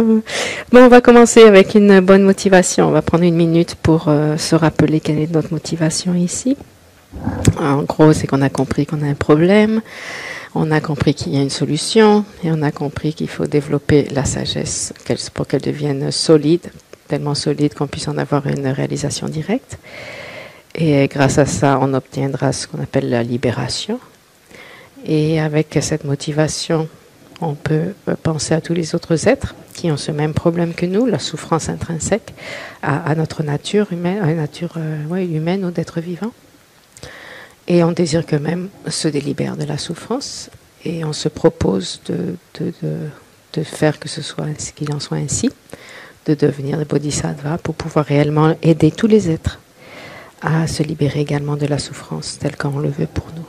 Bon, on va commencer avec une bonne motivation. On va prendre une minute pour se rappeler quelle est notre motivation ici. En gros, c'est qu'on a compris qu'on a un problème, on a compris qu'il y a une solution et on a compris qu'il faut développer la sagesse pour qu'elle devienne solide, tellement solide qu'on puisse en avoir une réalisation directe. Et grâce à ça, on obtiendra ce qu'on appelle la libération. Et avec cette motivation, on peut penser à tous les autres êtres qui ont ce même problème que nous, la souffrance intrinsèque à notre nature humaine, à la nature humaine ou d'être vivant. Et on désire que même se délibère de la souffrance et on se propose de faire qu'il en soit ainsi, de devenir des bodhisattvas pour pouvoir réellement aider tous les êtres à se libérer également de la souffrance telle qu'on le veut pour nous.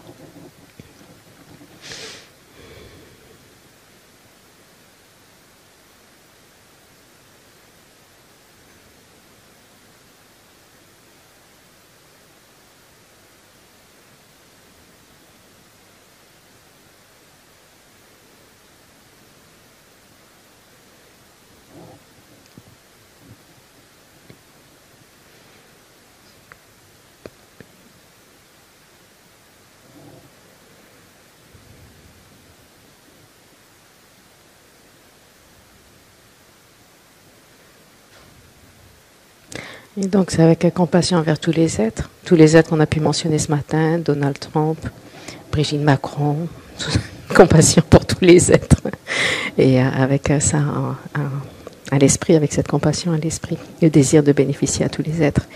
Et donc c'est avec compassion envers tous les êtres qu'on a pu mentionner ce matin, Donald Trump, Brigitte Macron, compassion pour tous les êtres. Et avec ça à l'esprit, avec cette compassion à l'esprit, le désir de bénéficier à tous les êtres.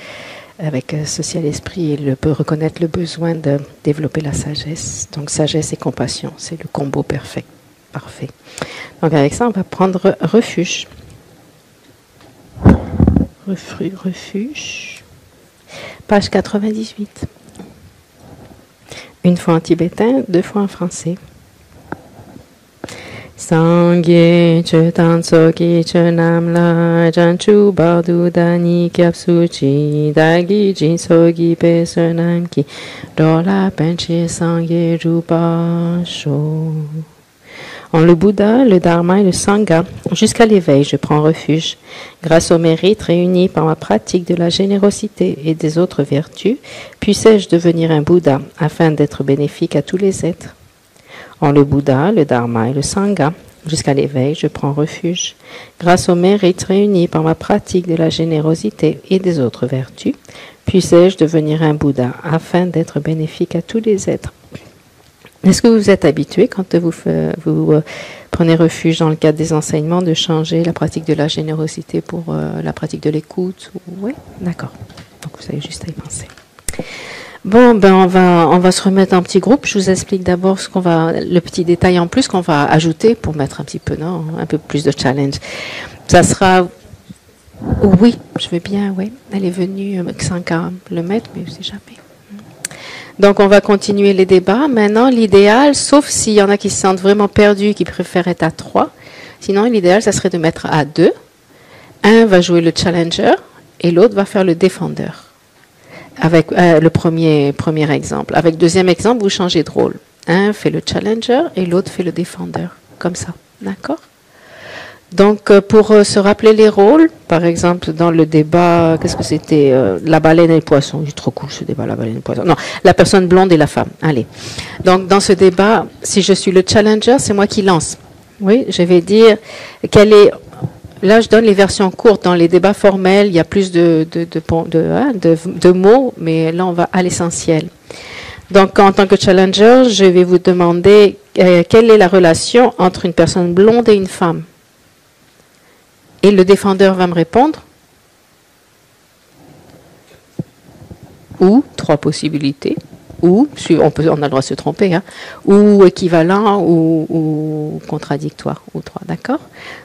Avec ceci à l'esprit, il peut reconnaître le besoin de développer la sagesse. Donc sagesse et compassion, c'est le combo parfait. Donc avec ça, on va prendre refuge. Refuge. Page 98. Une fois en tibétain, deux fois en français. Sangye che tanso ki che namla janchu badu dani kyapsuchi dagi jinsogi pe sonam ki dola penche sangye rupa sho. En le Bouddha, le Dharma et le Sangha, jusqu'à l'éveil, je prends refuge. Grâce au mérite réuni par ma pratique de la générosité et des autres vertus, puissais-je devenir un Bouddha afin d'être bénéfique à tous les êtres. En le Bouddha, le Dharma et le Sangha, jusqu'à l'éveil, je prends refuge. Grâce au mérite réuni par ma pratique de la générosité et des autres vertus, puissais-je devenir un Bouddha afin d'être bénéfique à tous les êtres. Est-ce que vous êtes habitué, quand vous prenez refuge dans le cadre des enseignements, de changer la pratique de la générosité pour la pratique de l'écoute? Oui, d'accord. Donc vous avez juste à y penser. Bon, ben on va se remettre en petit groupe. Je vous explique d'abord le petit détail en plus qu'on va ajouter pour mettre un petit peu, un peu plus de challenge. Ça sera, oui, je veux bien, oui. Elle est venue, Xanka le mettre, mais je ne sais jamais. Donc, on va continuer les débats. Maintenant, l'idéal, sauf s'il y en a qui se sentent vraiment perdus, qui préfèrent être à 3, sinon, l'idéal, ça serait de mettre à 2. Un va jouer le challenger et l'autre va faire le défendeur. Avec le premier exemple. Avec deuxième exemple, vous changez de rôle. Un fait le challenger et l'autre fait le défendeur. Comme ça. D'accord ? Donc, pour se rappeler les rôles, par exemple, dans le débat, qu'est-ce que c'était la baleine et le poisson. C'est trop cool ce débat, la baleine et le poisson. Non, la personne blonde et la femme. Allez. Donc, dans ce débat, si je suis le challenger, c'est moi qui lance. Oui, je vais dire quelle est... Là, je donne les versions courtes. Dans les débats formels, il y a plus de mots, mais là, on va à l'essentiel. Donc, en tant que challenger, je vais vous demander quelle est la relation entre une personne blonde et une femme. Et le défendeur va me répondre. Ou 3 possibilités. Ou, on a le droit de se tromper, ou équivalent ou contradictoire, ou 3, d'accord?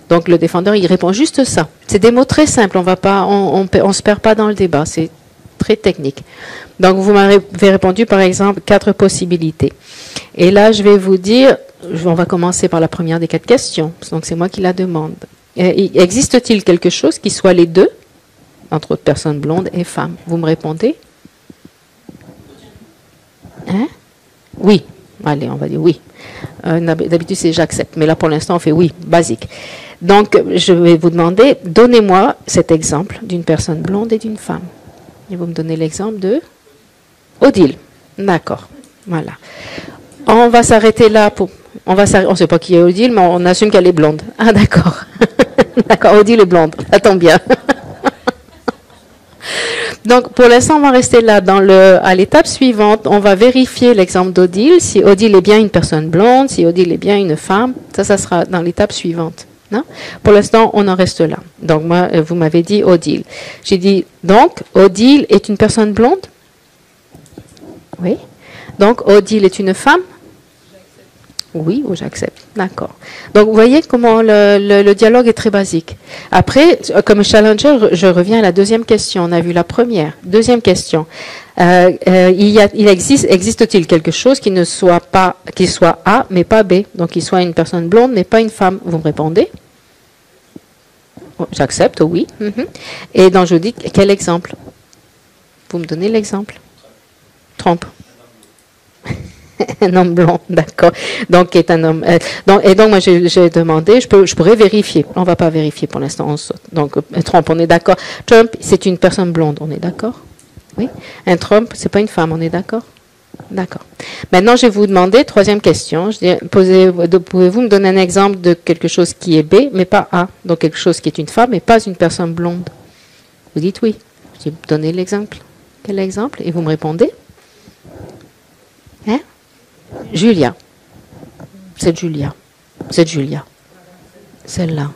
Donc le défendeur, il répond juste ça. C'est des mots très simples, on se perd pas dans le débat, c'est très technique. Donc vous m'avez répondu par exemple 4 possibilités. Et là, je vais vous dire, on va commencer par la première des 4 questions, donc c'est moi qui la demande. Existe-t-il quelque chose qui soit les deux, entre autres personnes blondes et femmes? Vous me répondez? Hein? Oui. Allez, on va dire oui. D'habitude, c'est j'accepte. Mais là, pour l'instant, on fait oui, basique. Donc, je vais vous demander, donnez-moi cet exemple d'une personne blonde et d'une femme. Et vous me donnez l'exemple de Odile. D'accord. Voilà. On va s'arrêter là pour... On ne sait pas qui est Odile, mais on assume qu'elle est blonde. Ah, d'accord. D'accord, Odile est blonde. Ça tombe bien. Donc, pour l'instant, on va rester là. À l'étape suivante, on va vérifier l'exemple d'Odile. Si Odile est bien une personne blonde, si Odile est bien une femme, ça sera dans l'étape suivante. Non? Pour l'instant, on en reste là. Donc, moi, vous m'avez dit Odile. J'ai dit, donc, Odile est une personne blonde? Oui. Donc, Odile est une femme? Oui, ou j'accepte. D'accord. Donc, vous voyez comment le dialogue est très basique. Après, comme challenger, je reviens à la deuxième question. On a vu la première. Deuxième question. Existe-t-il quelque chose qui soit A, mais pas B? Donc, qu'il soit une personne blonde, mais pas une femme? Vous me répondez? Oh, j'accepte, oui. Et donc, je vous dis, quel exemple? Vous me donnez l'exemple. Trompe. Un homme blond, d'accord. Donc, est un homme. Donc, moi, j'ai demandé, je pourrais vérifier. On ne va pas vérifier pour l'instant, on saute. Donc, Trump, on est d'accord. Trump, c'est une personne blonde, on est d'accord? Oui. Un Trump, c'est pas une femme, on est d'accord? D'accord. Maintenant, je vais vous demander, troisième question. Pouvez-vous me donner un exemple de quelque chose qui est B, mais pas A? Donc, quelque chose qui est une femme, mais pas une personne blonde. Vous dites oui. Je vais vous donner l'exemple. Quel exemple? Et vous me répondez? Hein? Julia. C'est Julia. C'est Julia. Celle-là.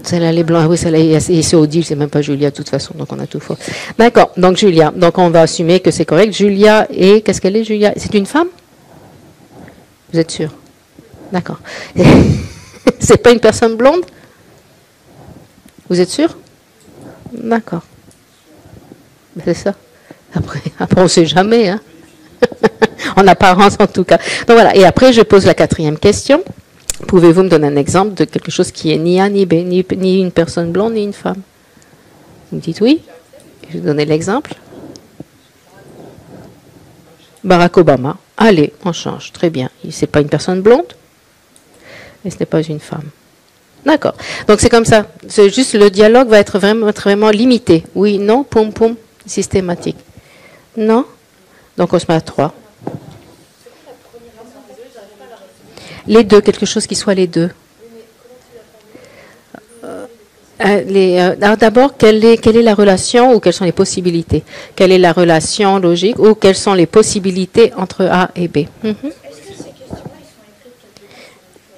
Celle-là, elle est blanche. Oui, celle-là, et c'est Odile, c'est même pas Julia de toute façon, donc on a tout faux. D'accord, donc Julia. Donc on va assumer que c'est correct. Julia est... Qu'est-ce qu'elle est, Julia? C'est une femme? Vous êtes sûr? D'accord. C'est pas une personne blonde? Vous êtes sûr? D'accord. C'est ça. Après on ne sait jamais, hein. En apparence, en tout cas. Donc voilà. Et après, je pose la quatrième question. Pouvez-vous me donner un exemple de quelque chose qui est ni A ni B, ni une personne blonde, ni une femme? Vous me dites oui. Je vais donner l'exemple. Barack Obama. Allez, on change. Très bien. Ce n'est pas une personne blonde et ce n'est pas une femme. D'accord. Donc c'est comme ça. C'est juste le dialogue va être vraiment limité. Oui, non, poum, poum, systématique. Non? Donc on se met à 3. Les deux, quelque chose qui soit les deux. D'abord, quelle est la relation ou quelles sont les possibilités? Quelle est la relation logique ou quelles sont les possibilités entre A et B?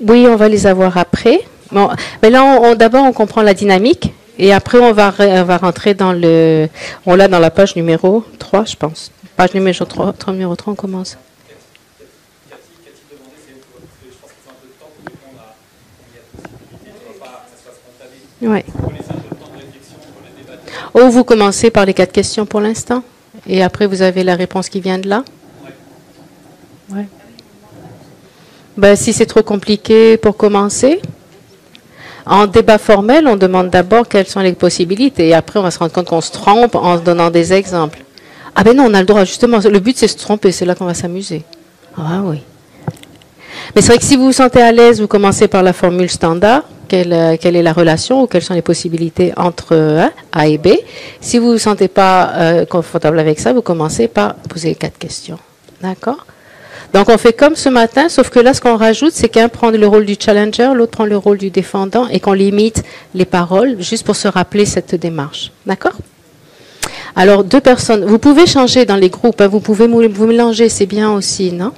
Oui, on va les avoir après. Bon, mais là, d'abord, on comprend la dynamique et après, on va rentrer dans on l'a dans la page numéro 3, je pense. Page numéro 3, on commence. Oui. Ou vous commencez par les 4 questions pour l'instant, et après vous avez la réponse qui vient de là. Ouais. Ben, si c'est trop compliqué pour commencer, en débat formel, on demande d'abord quelles sont les possibilités, et après on va se rendre compte qu'on se trompe en se donnant des exemples. Ah ben non, on a le droit, justement, le but c'est de se tromper, c'est là qu'on va s'amuser. Ah oui. Mais c'est vrai que si vous vous sentez à l'aise, vous commencez par la formule standard. Quelle est la relation ou quelles sont les possibilités entre A et B. Si vous ne vous sentez pas confortable avec ça, vous commencez par poser 4 questions. D'accord? Donc, on fait comme ce matin, sauf que là, ce qu'on rajoute, c'est qu'un prend le rôle du challenger, l'autre prend le rôle du défendant et qu'on limite les paroles juste pour se rappeler cette démarche. D'accord? Alors, 2 personnes, vous pouvez changer dans les groupes, hein, vous pouvez vous mélanger, c'est bien aussi, non?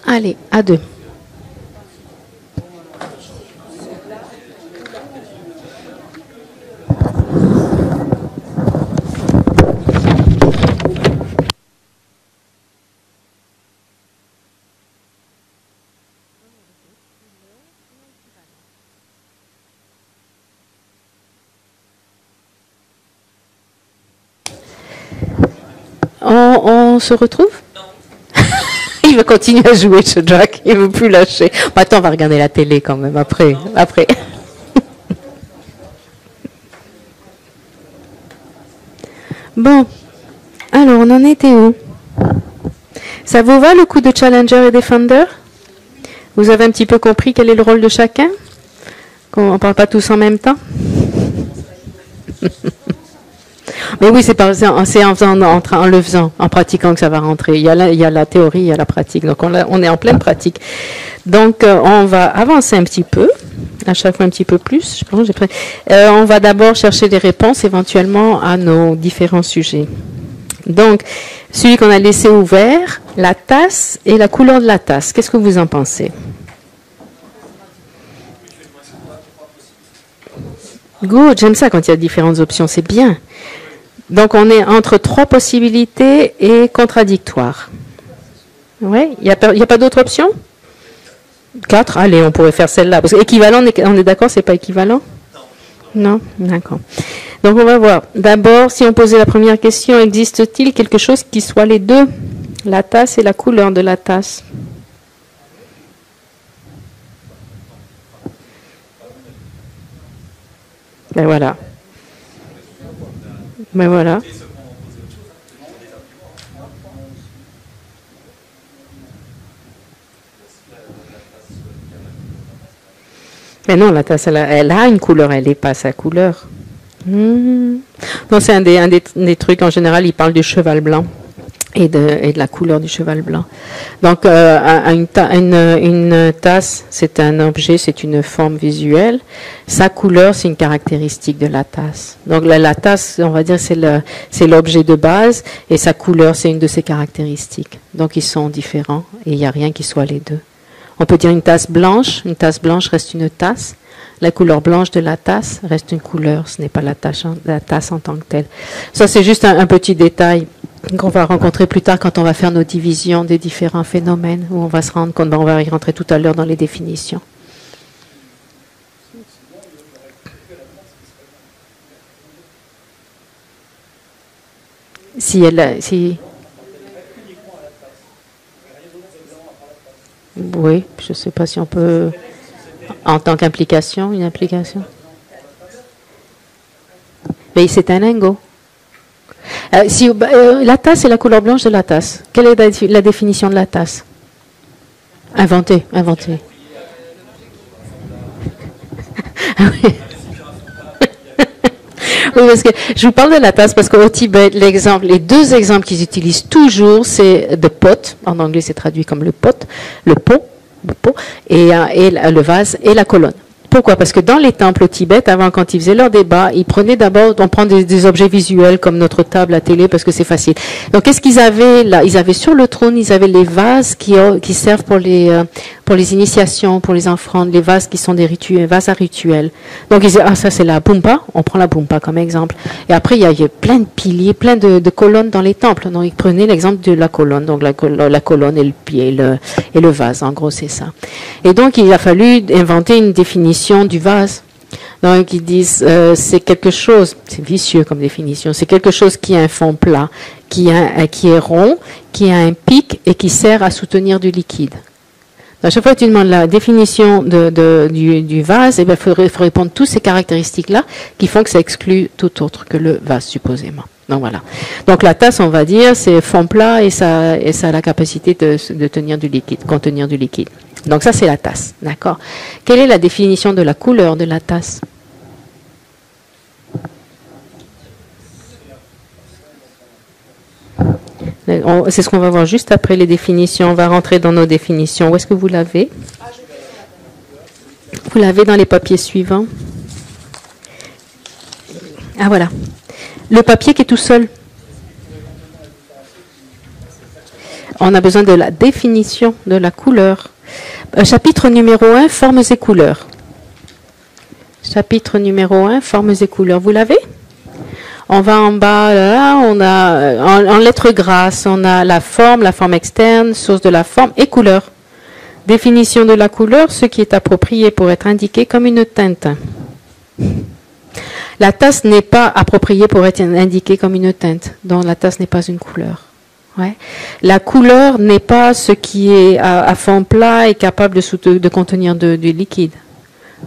Allez, à 2. On se retrouve? Il va continuer à jouer, ce Jack. Il ne veut plus lâcher. Attends, on va regarder la télé quand même après. Bon. Alors, on en était où? Ça vous va le coup de challenger et defender? Vous avez un petit peu compris quel est le rôle de chacun? On ne parle pas tous en même temps? Mais oui, c'est en le faisant, en pratiquant que ça va rentrer. Il y a la théorie, il y a la pratique. Donc, on est en pleine pratique. Donc, on va avancer un petit peu, à chaque fois un petit peu plus. On va d'abord chercher des réponses éventuellement à nos différents sujets. Donc, celui qu'on a laissé ouvert, la tasse et la couleur de la tasse. Qu'est-ce que vous en pensez? Good, j'aime ça quand il y a différentes options, c'est bien. Donc, on est entre 3 possibilités et contradictoires. Oui, il n'y a pas d'autres options? 4, allez, on pourrait faire celle-là. Parce que équivalent, on est d'accord, c'est pas équivalent? Non, d'accord. Donc, on va voir. D'abord, si on posait la première question, existe-t-il quelque chose qui soit les deux? La tasse et la couleur de la tasse. Ben voilà. Ben voilà. Mais non, la tasse, elle a une couleur, elle n'est pas sa couleur. Non, c'est un des trucs, en général, il parle du cheval blanc et de la couleur du cheval blanc. Donc, une tasse, c'est un objet, c'est une forme visuelle. Sa couleur, c'est une caractéristique de la tasse. Donc, la tasse, on va dire, c'est l'objet de base et sa couleur, c'est une de ses caractéristiques. Donc, ils sont différents et il n'y a rien qui soit les deux. On peut dire une tasse blanche reste une tasse. La couleur blanche de la tasse reste une couleur, ce n'est pas la tasse en tant que telle. Ça, c'est juste un petit détail qu'on va rencontrer plus tard quand on va faire nos divisions des différents phénomènes, où on va se rendre compte, on va y rentrer tout à l'heure dans les définitions. Oui, je ne sais pas si on peut, en tant qu'implication, une implication. Mais c'est un lingot. La tasse est la couleur blanche de la tasse. Quelle est la définition de la tasse? Inventée. Oui, parce que je vous parle de la tasse parce qu'au Tibet, les deux exemples qu'ils utilisent toujours, c'est the pot, en anglais c'est traduit comme le pot, et le vase et la colonne. Pourquoi? Parce que dans les temples au Tibet, avant, quand ils faisaient leur débat, ils prenaient d'abord, on prend des objets visuels comme notre table, la télé, parce que c'est facile. Donc, qu'est-ce qu'ils avaient là? Ils avaient sur le trône, ils avaient les vases qui servent pour les initiations, pour les offrandes, les vases qui sont des vases à rituels. Donc, ils disaient, ça c'est la bumpa, on prend la bumpa comme exemple. Et après, il y a plein de piliers, plein de colonnes dans les temples. Donc, ils prenaient l'exemple de la colonne, donc la colonne et le pied et le vase, en gros, c'est ça. Et donc, il a fallu inventer une définition du vase. Donc ils disent c'est quelque chose, c'est vicieux comme définition, c'est quelque chose qui a un fond plat, qui est rond, qui a un pic et qui sert à soutenir du liquide. À chaque fois que tu demandes la définition du vase, il faut répondre toutes ces caractéristiques-là qui font que ça exclut tout autre que le vase supposément. Donc voilà. Donc la tasse, on va dire, c'est fond plat et ça a la capacité de tenir du liquide, contenir du liquide. Donc ça, c'est la tasse, d'accord? Quelle est la définition de la couleur de la tasse? C'est ce qu'on va voir juste après les définitions. On va rentrer dans nos définitions. Où est-ce que vous l'avez? Vous l'avez dans les papiers suivants. Ah voilà. Le papier qui est tout seul. On a besoin de la définition de la couleur. Chapitre numéro 1, formes et couleurs. Chapitre numéro 1, formes et couleurs. Vous l'avez? On va en bas, là, on a en lettres grasses, on a la forme externe, source de la forme et couleur. Définition de la couleur, ce qui est approprié pour être indiqué comme une teinte. La tasse n'est pas appropriée pour être indiquée comme une teinte, donc la tasse n'est pas une couleur. Ouais. La couleur n'est pas ce qui est à fond plat et capable de contenir du liquide.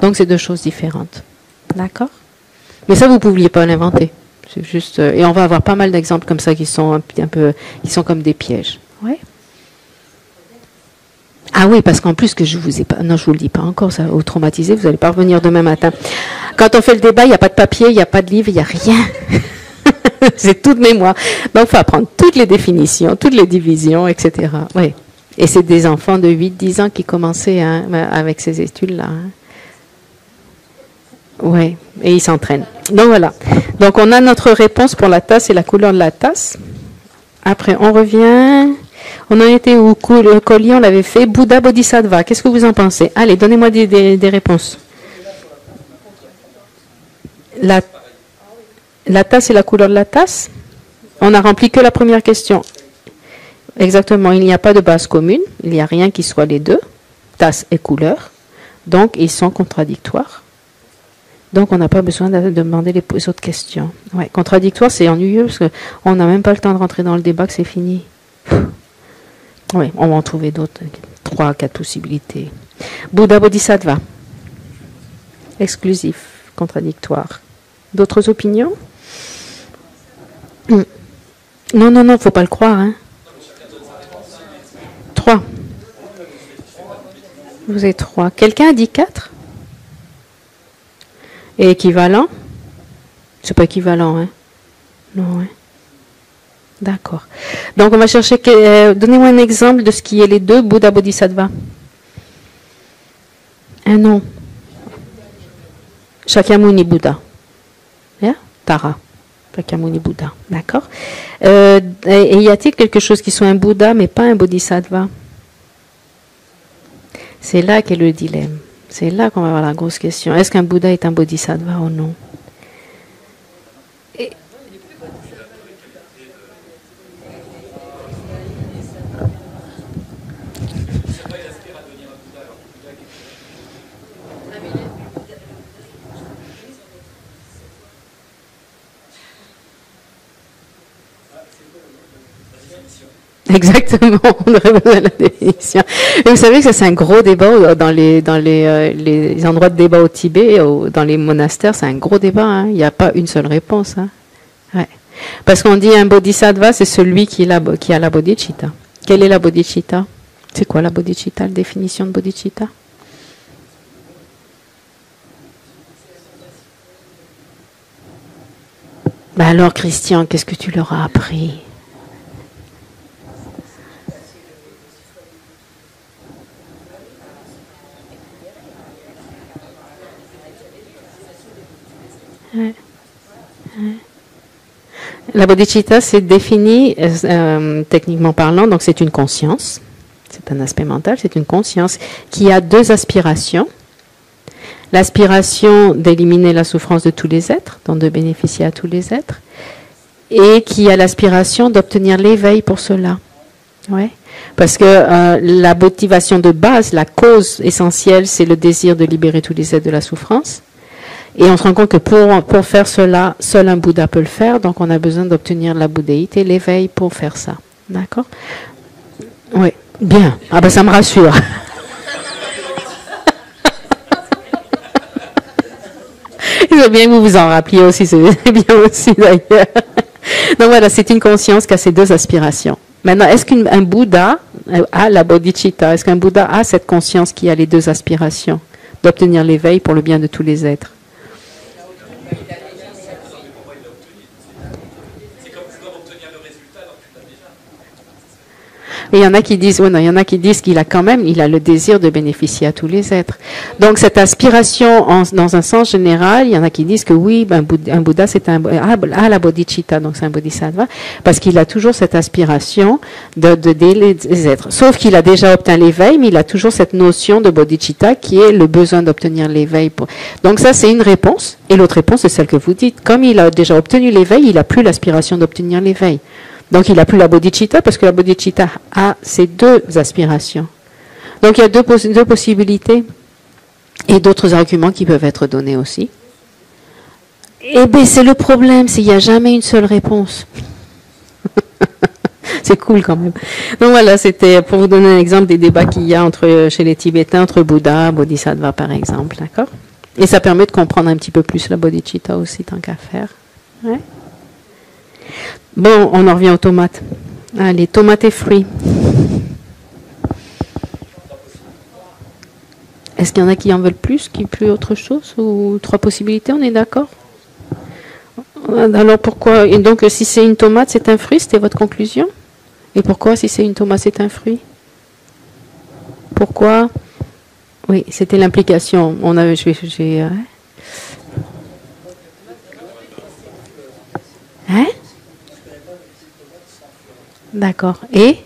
Donc c'est deux choses différentes. D'accord? Mais ça, vous ne pouviez pas l'inventer. C'est juste, et on va avoir pas mal d'exemples comme ça qui sont qui sont comme des pièges. Ouais. Ah oui, parce qu'en plus que je vous ai pas, non, je vous le dis pas encore, ça va vous traumatiser, vous n'allez pas revenir demain matin. Quand on fait le débat, il n'y a pas de papier, il n'y a pas de livre, il n'y a rien. C'est tout de mémoire. Donc, il faut apprendre toutes les définitions, toutes les divisions, etc. Oui. Et c'est des enfants de 8-10 ans qui commençaient hein, avec ces études-là. Hein. Oui, et ils s'entraînent. Donc, voilà. Donc, on a notre réponse pour la tasse et la couleur de la tasse. Après, on revient. On en était où? Le collier, on l'avait fait. Bouddha Bodhisattva. Qu'est-ce que vous en pensez? Allez, donnez-moi des réponses. La tasse et la couleur de la tasse. On n'a rempli que la première question. Exactement, il n'y a pas de base commune. Il n'y a rien qui soit les deux, tasse et couleur. Donc, ils sont contradictoires. Donc, on n'a pas besoin de demander les autres questions. Ouais, contradictoire, c'est ennuyeux parce qu'on n'a même pas le temps de rentrer dans le débat que c'est fini. Oui, on va en trouver d'autres. 3, 4 possibilités. Bouddha Bodhisattva. Exclusif, contradictoire. D'autres opinions? Non, il ne faut pas le croire. Hein. 3. Vous êtes 3. Quelqu'un a dit 4? Et équivalent? C'est pas équivalent, hein? Non, hein? D'accord. Donc, on va chercher... donnez-moi un exemple de ce qui est les deux Bouddha Bodhisattva. Un nom. Shakyamuni Bouddha. Yeah? Tara. Shakyamuni Bouddha. D'accord. Et y a-t-il quelque chose qui soit un Bouddha, mais pas un Bodhisattva? C'est là qu'est le dilemme. C'est là qu'on va avoir la grosse question. Est-ce qu'un Bouddha est un Bodhisattva ou non? Exactement, on aurait besoin de la définition. Et vous savez que ça c'est un gros débat dans les endroits de débat au Tibet, dans les monastères, c'est un gros débat. Hein. Il n'y a pas une seule réponse. Hein. Ouais. Parce qu'on dit un bodhisattva, c'est celui qui a la bodhicitta. Quelle est la bodhicitta? C'est quoi la bodhicitta, la définition de bodhicitta? Ben alors Christian, qu'est-ce que tu leur as appris? La bodhicitta, c'est défini techniquement parlant, donc c'est une conscience, c'est un aspect mental, c'est une conscience qui a deux aspirations. L'aspiration d'éliminer la souffrance de tous les êtres, donc de bénéficier à tous les êtres, et qui a l'aspiration d'obtenir l'éveil pour cela. Ouais. Parce que la motivation de base, la cause essentielle, c'est le désir de libérer tous les êtres de la souffrance. Et on se rend compte que pour faire cela, seul un Bouddha peut le faire, donc on a besoin d'obtenir la bouddhéité, l'éveil pour faire ça. D'accord? Oui, bien. Ah ben ça me rassure. C'est bien que vous vous en rappeliez aussi, c'est bien aussi d'ailleurs. Donc voilà, c'est une conscience qui a ces deux aspirations. Maintenant, est-ce qu'un Bouddha a la bodhicitta? Est-ce qu'un Bouddha a cette conscience qui a les deux aspirations d'obtenir l'éveil pour le bien de tous les êtres? Et il y en a qui disent, ouais, non, il y en a qui disent qu'il a quand même, il a le désir de bénéficier à tous les êtres. Donc cette aspiration, dans un sens général, il y en a qui disent que oui, un Bouddha c'est la bodhicitta, donc c'est un bodhisattva, parce qu'il a toujours cette aspiration d'aider les êtres. Sauf qu'il a déjà obtenu l'éveil, mais il a toujours cette notion de bodhicitta qui est le besoin d'obtenir l'éveil. Donc ça c'est une réponse. Et l'autre réponse c'est celle que vous dites. Comme il a déjà obtenu l'éveil, il n'a plus l'aspiration d'obtenir l'éveil. Donc, il n'a plus la bodhicitta parce que la bodhicitta a ces deux aspirations. Donc, il y a deux possibilités et d'autres arguments qui peuvent être donnés aussi. Eh bien, c'est le problème, c'est qu'il n'y a jamais une seule réponse. C'est cool quand même. Donc, voilà, c'était pour vous donner un exemple des débats qu'il y a chez les Tibétains, entre Bouddha, Bodhisattva par exemple. D'accord? Et ça permet de comprendre un petit peu plus la bodhicitta aussi, tant qu'à faire. Ouais. Bon, on en revient aux tomates. Allez, tomates et fruits. Est-ce qu'il y en a qui en veulent plus, qui plus autre chose? Ou 3 possibilités, on est d'accord? Alors pourquoi? Et donc si c'est une tomate, c'est un fruit, c'était votre conclusion? Et pourquoi si c'est une tomate, c'est un fruit? Pourquoi? Oui, c'était l'implication. On avait, Hein? D'accord. Et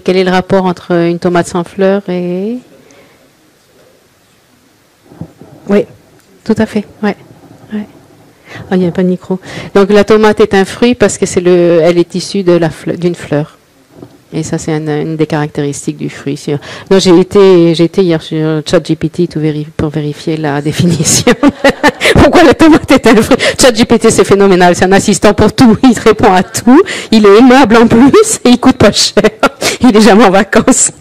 quel est le rapport entre une tomate sans fleurs et... Oui, tout à fait. Ouais. Ouais. Ah, il n'y a pas de micro. Donc la tomate est un fruit parce que elle est issue d'une fleur. Et ça, c'est une des caractéristiques du fruit. Non, j'ai été hier sur ChatGPT pour vérifier la définition. Pourquoi la tomate est un fruit? ChatGPT, c'est phénoménal. C'est un assistant pour tout. Il te répond à tout. Il est aimable en plus et il coûte pas cher. Il est jamais en vacances.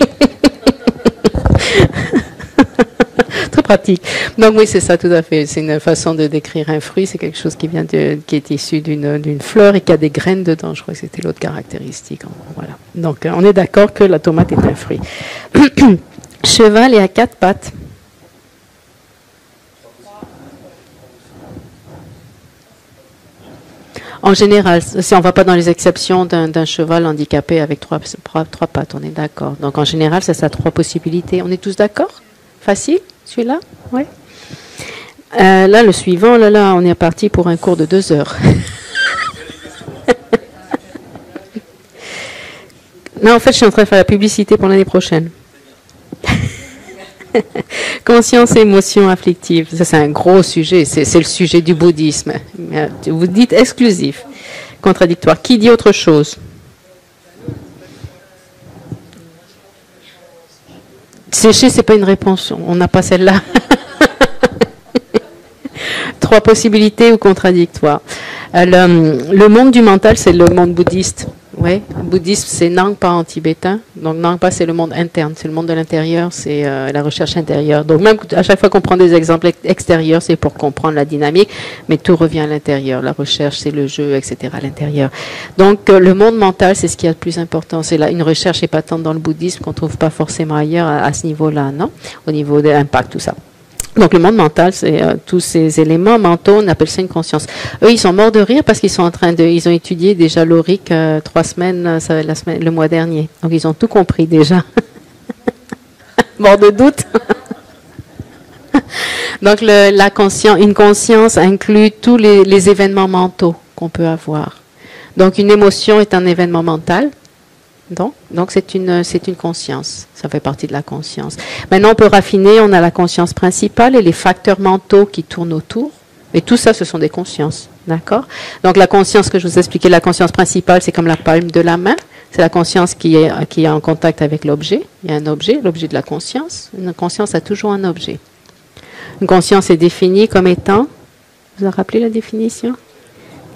Très pratique. Donc oui, c'est ça, tout à fait. C'est une façon de décrire un fruit. C'est quelque chose qui est issu d'une fleur et qui a des graines dedans. Je crois que c'était l'autre caractéristique. Voilà. Donc on est d'accord que la tomate est un fruit. Cheval est à 4 pattes. En général, si on ne va pas dans les exceptions d'un cheval handicapé avec trois pattes, on est d'accord. Donc en général, ça a 3 possibilités. On est tous d'accord? Facile, celui-là? Oui. Là, le suivant, là, on est parti pour un cours de 2 heures. Non, en fait, je suis en train de faire la publicité pour l'année prochaine. Conscience et émotion afflictive. Ça, c'est un gros sujet. C'est le sujet du bouddhisme. Vous dites exclusif, contradictoire. Qui dit autre chose? Sécher, c'est pas une réponse. On n'a pas celle-là. 3 possibilités ou contradictoires. Le monde du mental, c'est le monde bouddhiste. Oui, le bouddhisme, c'est Nangpa en tibétain. Donc Nangpa, c'est le monde interne, c'est le monde de l'intérieur, c'est la recherche intérieure. Donc même à chaque fois qu'on prend des exemples extérieurs, c'est pour comprendre la dynamique, mais tout revient à l'intérieur. La recherche, c'est le jeu, etc. à l'intérieur. Donc le monde mental, c'est ce qui est le plus important. C'est une recherche épatante dans le bouddhisme qu'on ne trouve pas forcément ailleurs à ce niveau-là, non? Au niveau de l'impact, tout ça. Donc le monde mental, c'est tous ces éléments mentaux, on appelle ça une conscience. Eux, ils sont morts de rire parce qu'ils sont ils ont étudié déjà l'auric 3 semaines, le mois dernier. Donc ils ont tout compris déjà. Mort de doute. Donc une conscience inclut tous les événements mentaux qu'on peut avoir. Donc une émotion est un événement mental. Donc c'est une conscience, ça fait partie de la conscience. Maintenant on peut raffiner, on a la conscience principale et les facteurs mentaux qui tournent autour, et tout ça ce sont des consciences, d'accord? Donc la conscience que je vous expliquais, la conscience principale c'est comme la palme de la main, c'est la conscience qui est en contact avec l'objet, il y a un objet, l'objet de la conscience, une conscience a toujours un objet. Une conscience est définie comme étant, vous vous rappelez la définition?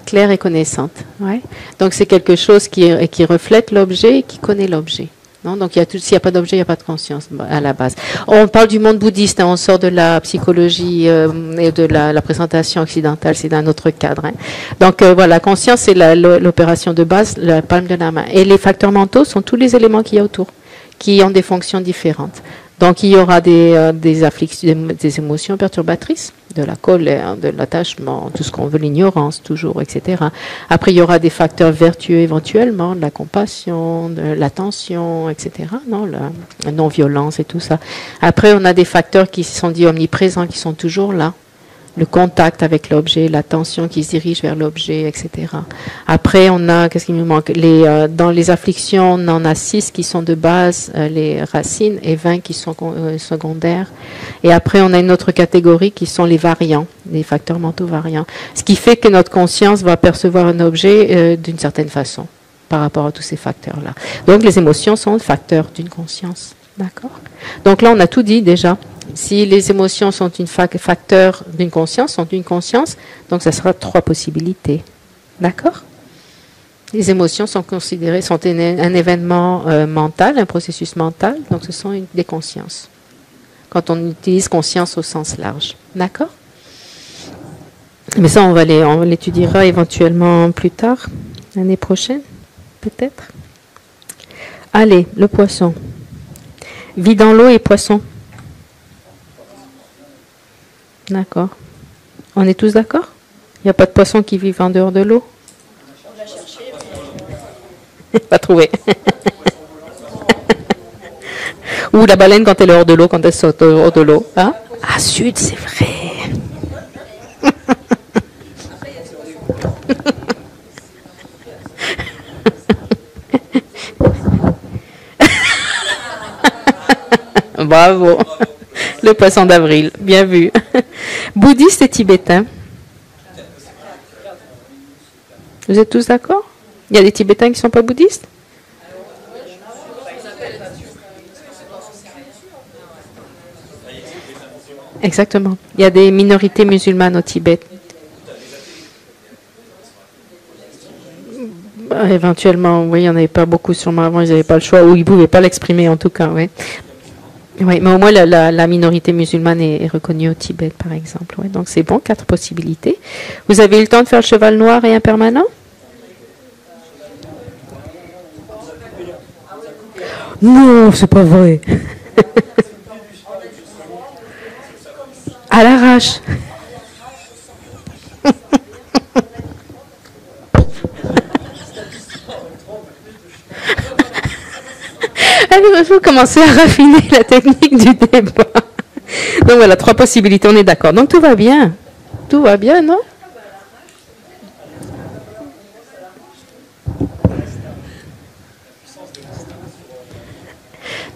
Claire et connaissante. Ouais. Donc c'est quelque chose qui reflète l'objet et qui connaît l'objet. Donc s'il n'y a pas d'objet, il n'y a pas de conscience à la base. On parle du monde bouddhiste, on sort de la psychologie et de la présentation occidentale, c'est d'un autre cadre. Donc voilà, la conscience c'est l'opération de base, la palme de la main. Et les facteurs mentaux sont tous les éléments qu'il y a autour, qui ont des fonctions différentes. Donc il y aura des afflictions, des émotions perturbatrices, de la colère, de l'attachement, tout ce qu'on veut, l'ignorance toujours, etc. Après il y aura des facteurs vertueux éventuellement, de la compassion, de l'attention, etc. La non-violence et tout ça. Après on a des facteurs qui sont dits omniprésents, qui sont toujours là. Le contact avec l'objet, l'attention qui se dirige vers l'objet, etc. Après, on a, qu'est-ce qui nous manque? Dans les afflictions, on en a 6 qui sont de base, les racines, et 20 qui sont secondaires. Et après, on a une autre catégorie qui sont les variants, les facteurs mentaux variants. Ce qui fait que notre conscience va percevoir un objet d'une certaine façon par rapport à tous ces facteurs-là. Donc, les émotions sont facteurs d'une conscience. D'accord? Donc là, on a tout dit déjà. Si les émotions sont un facteur d'une conscience, donc ça sera 3 possibilités. D'accord? Les émotions sont considérées, sont un événement mental, un processus mental, donc ce sont des consciences. Quand on utilise conscience au sens large. D'accord? Mais ça, on l'étudiera éventuellement plus tard, l'année prochaine, peut-être. Allez, le poisson. Vie dans l'eau et poisson. D'accord. On est tous d'accord? Il n'y a pas de poissons qui vivent en dehors de l'eau? Pas trouvé. Ou la baleine quand elle est hors de l'eau, quand elle saute hors de l'eau. Hein? Ah, sud, c'est vrai. Bravo. Le poisson d'avril. Bien vu. Bouddhiste et tibétain. Vous êtes tous d'accord? Il y a des Tibétains qui ne sont pas bouddhistes? Exactement. Il y a des minorités musulmanes au Tibet. Éventuellement, oui, il n'y en avait pas beaucoup sûrement avant, ils n'avaient pas le choix, ou ils ne pouvaient pas l'exprimer en tout cas, oui. Oui, mais au moins la minorité musulmane est reconnue au Tibet, par exemple. Ouais. Donc c'est bon, 4 possibilités. Vous avez eu le temps de faire le cheval noir et impermanent? Non, c'est pas vrai. À l'arrache. Alors, il faut commencer à raffiner la technique du débat. Donc voilà, 3 possibilités, on est d'accord. Donc tout va bien. Tout va bien, non?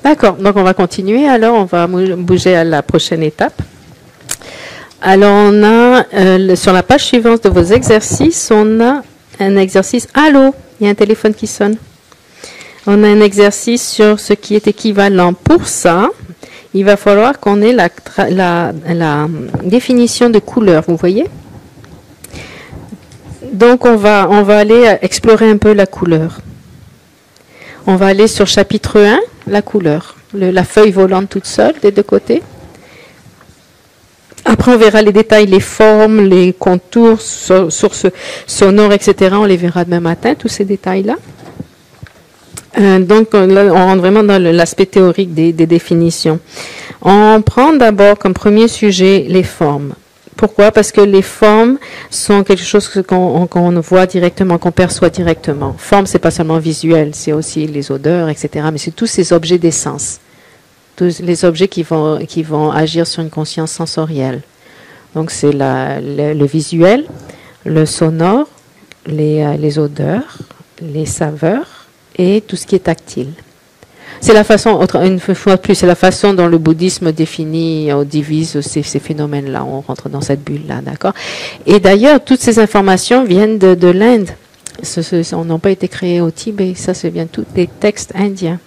D'accord, donc on va continuer. Alors, on va bouger à la prochaine étape. Alors, on a, sur la page suivante de vos exercices, on a un exercice. Allô, il y a un téléphone qui sonne. On a un exercice sur ce qui est équivalent. Pour ça, il va falloir qu'on ait la définition de couleur, vous voyez? Donc, on va aller explorer un peu la couleur. On va aller sur chapitre 1, la couleur. La feuille volante toute seule, des deux côtés. Après, on verra les détails, les formes, les contours, sources sonores, etc. On les verra demain matin, tous ces détails-là. Donc, là, on rentre vraiment dans l'aspect théorique des définitions. On prend d'abord comme premier sujet les formes. Pourquoi? Parce que les formes sont quelque chose qu'on voit directement, qu'on perçoit directement. Forme, c'est pas seulement visuel, c'est aussi les odeurs, etc. Mais c'est tous ces objets d'essence. Tous les objets qui vont agir sur une conscience sensorielle. Donc, c'est le visuel, le sonore, les odeurs, les saveurs, et tout ce qui est tactile. C'est la façon, une fois de plus, c'est la façon dont le bouddhisme définit ou divise ces phénomènes-là. On rentre dans cette bulle-là, d'accord? Et d'ailleurs, toutes ces informations viennent de l'Inde. On n'a pas été créés au Tibet. Ça vient tous des textes indiens.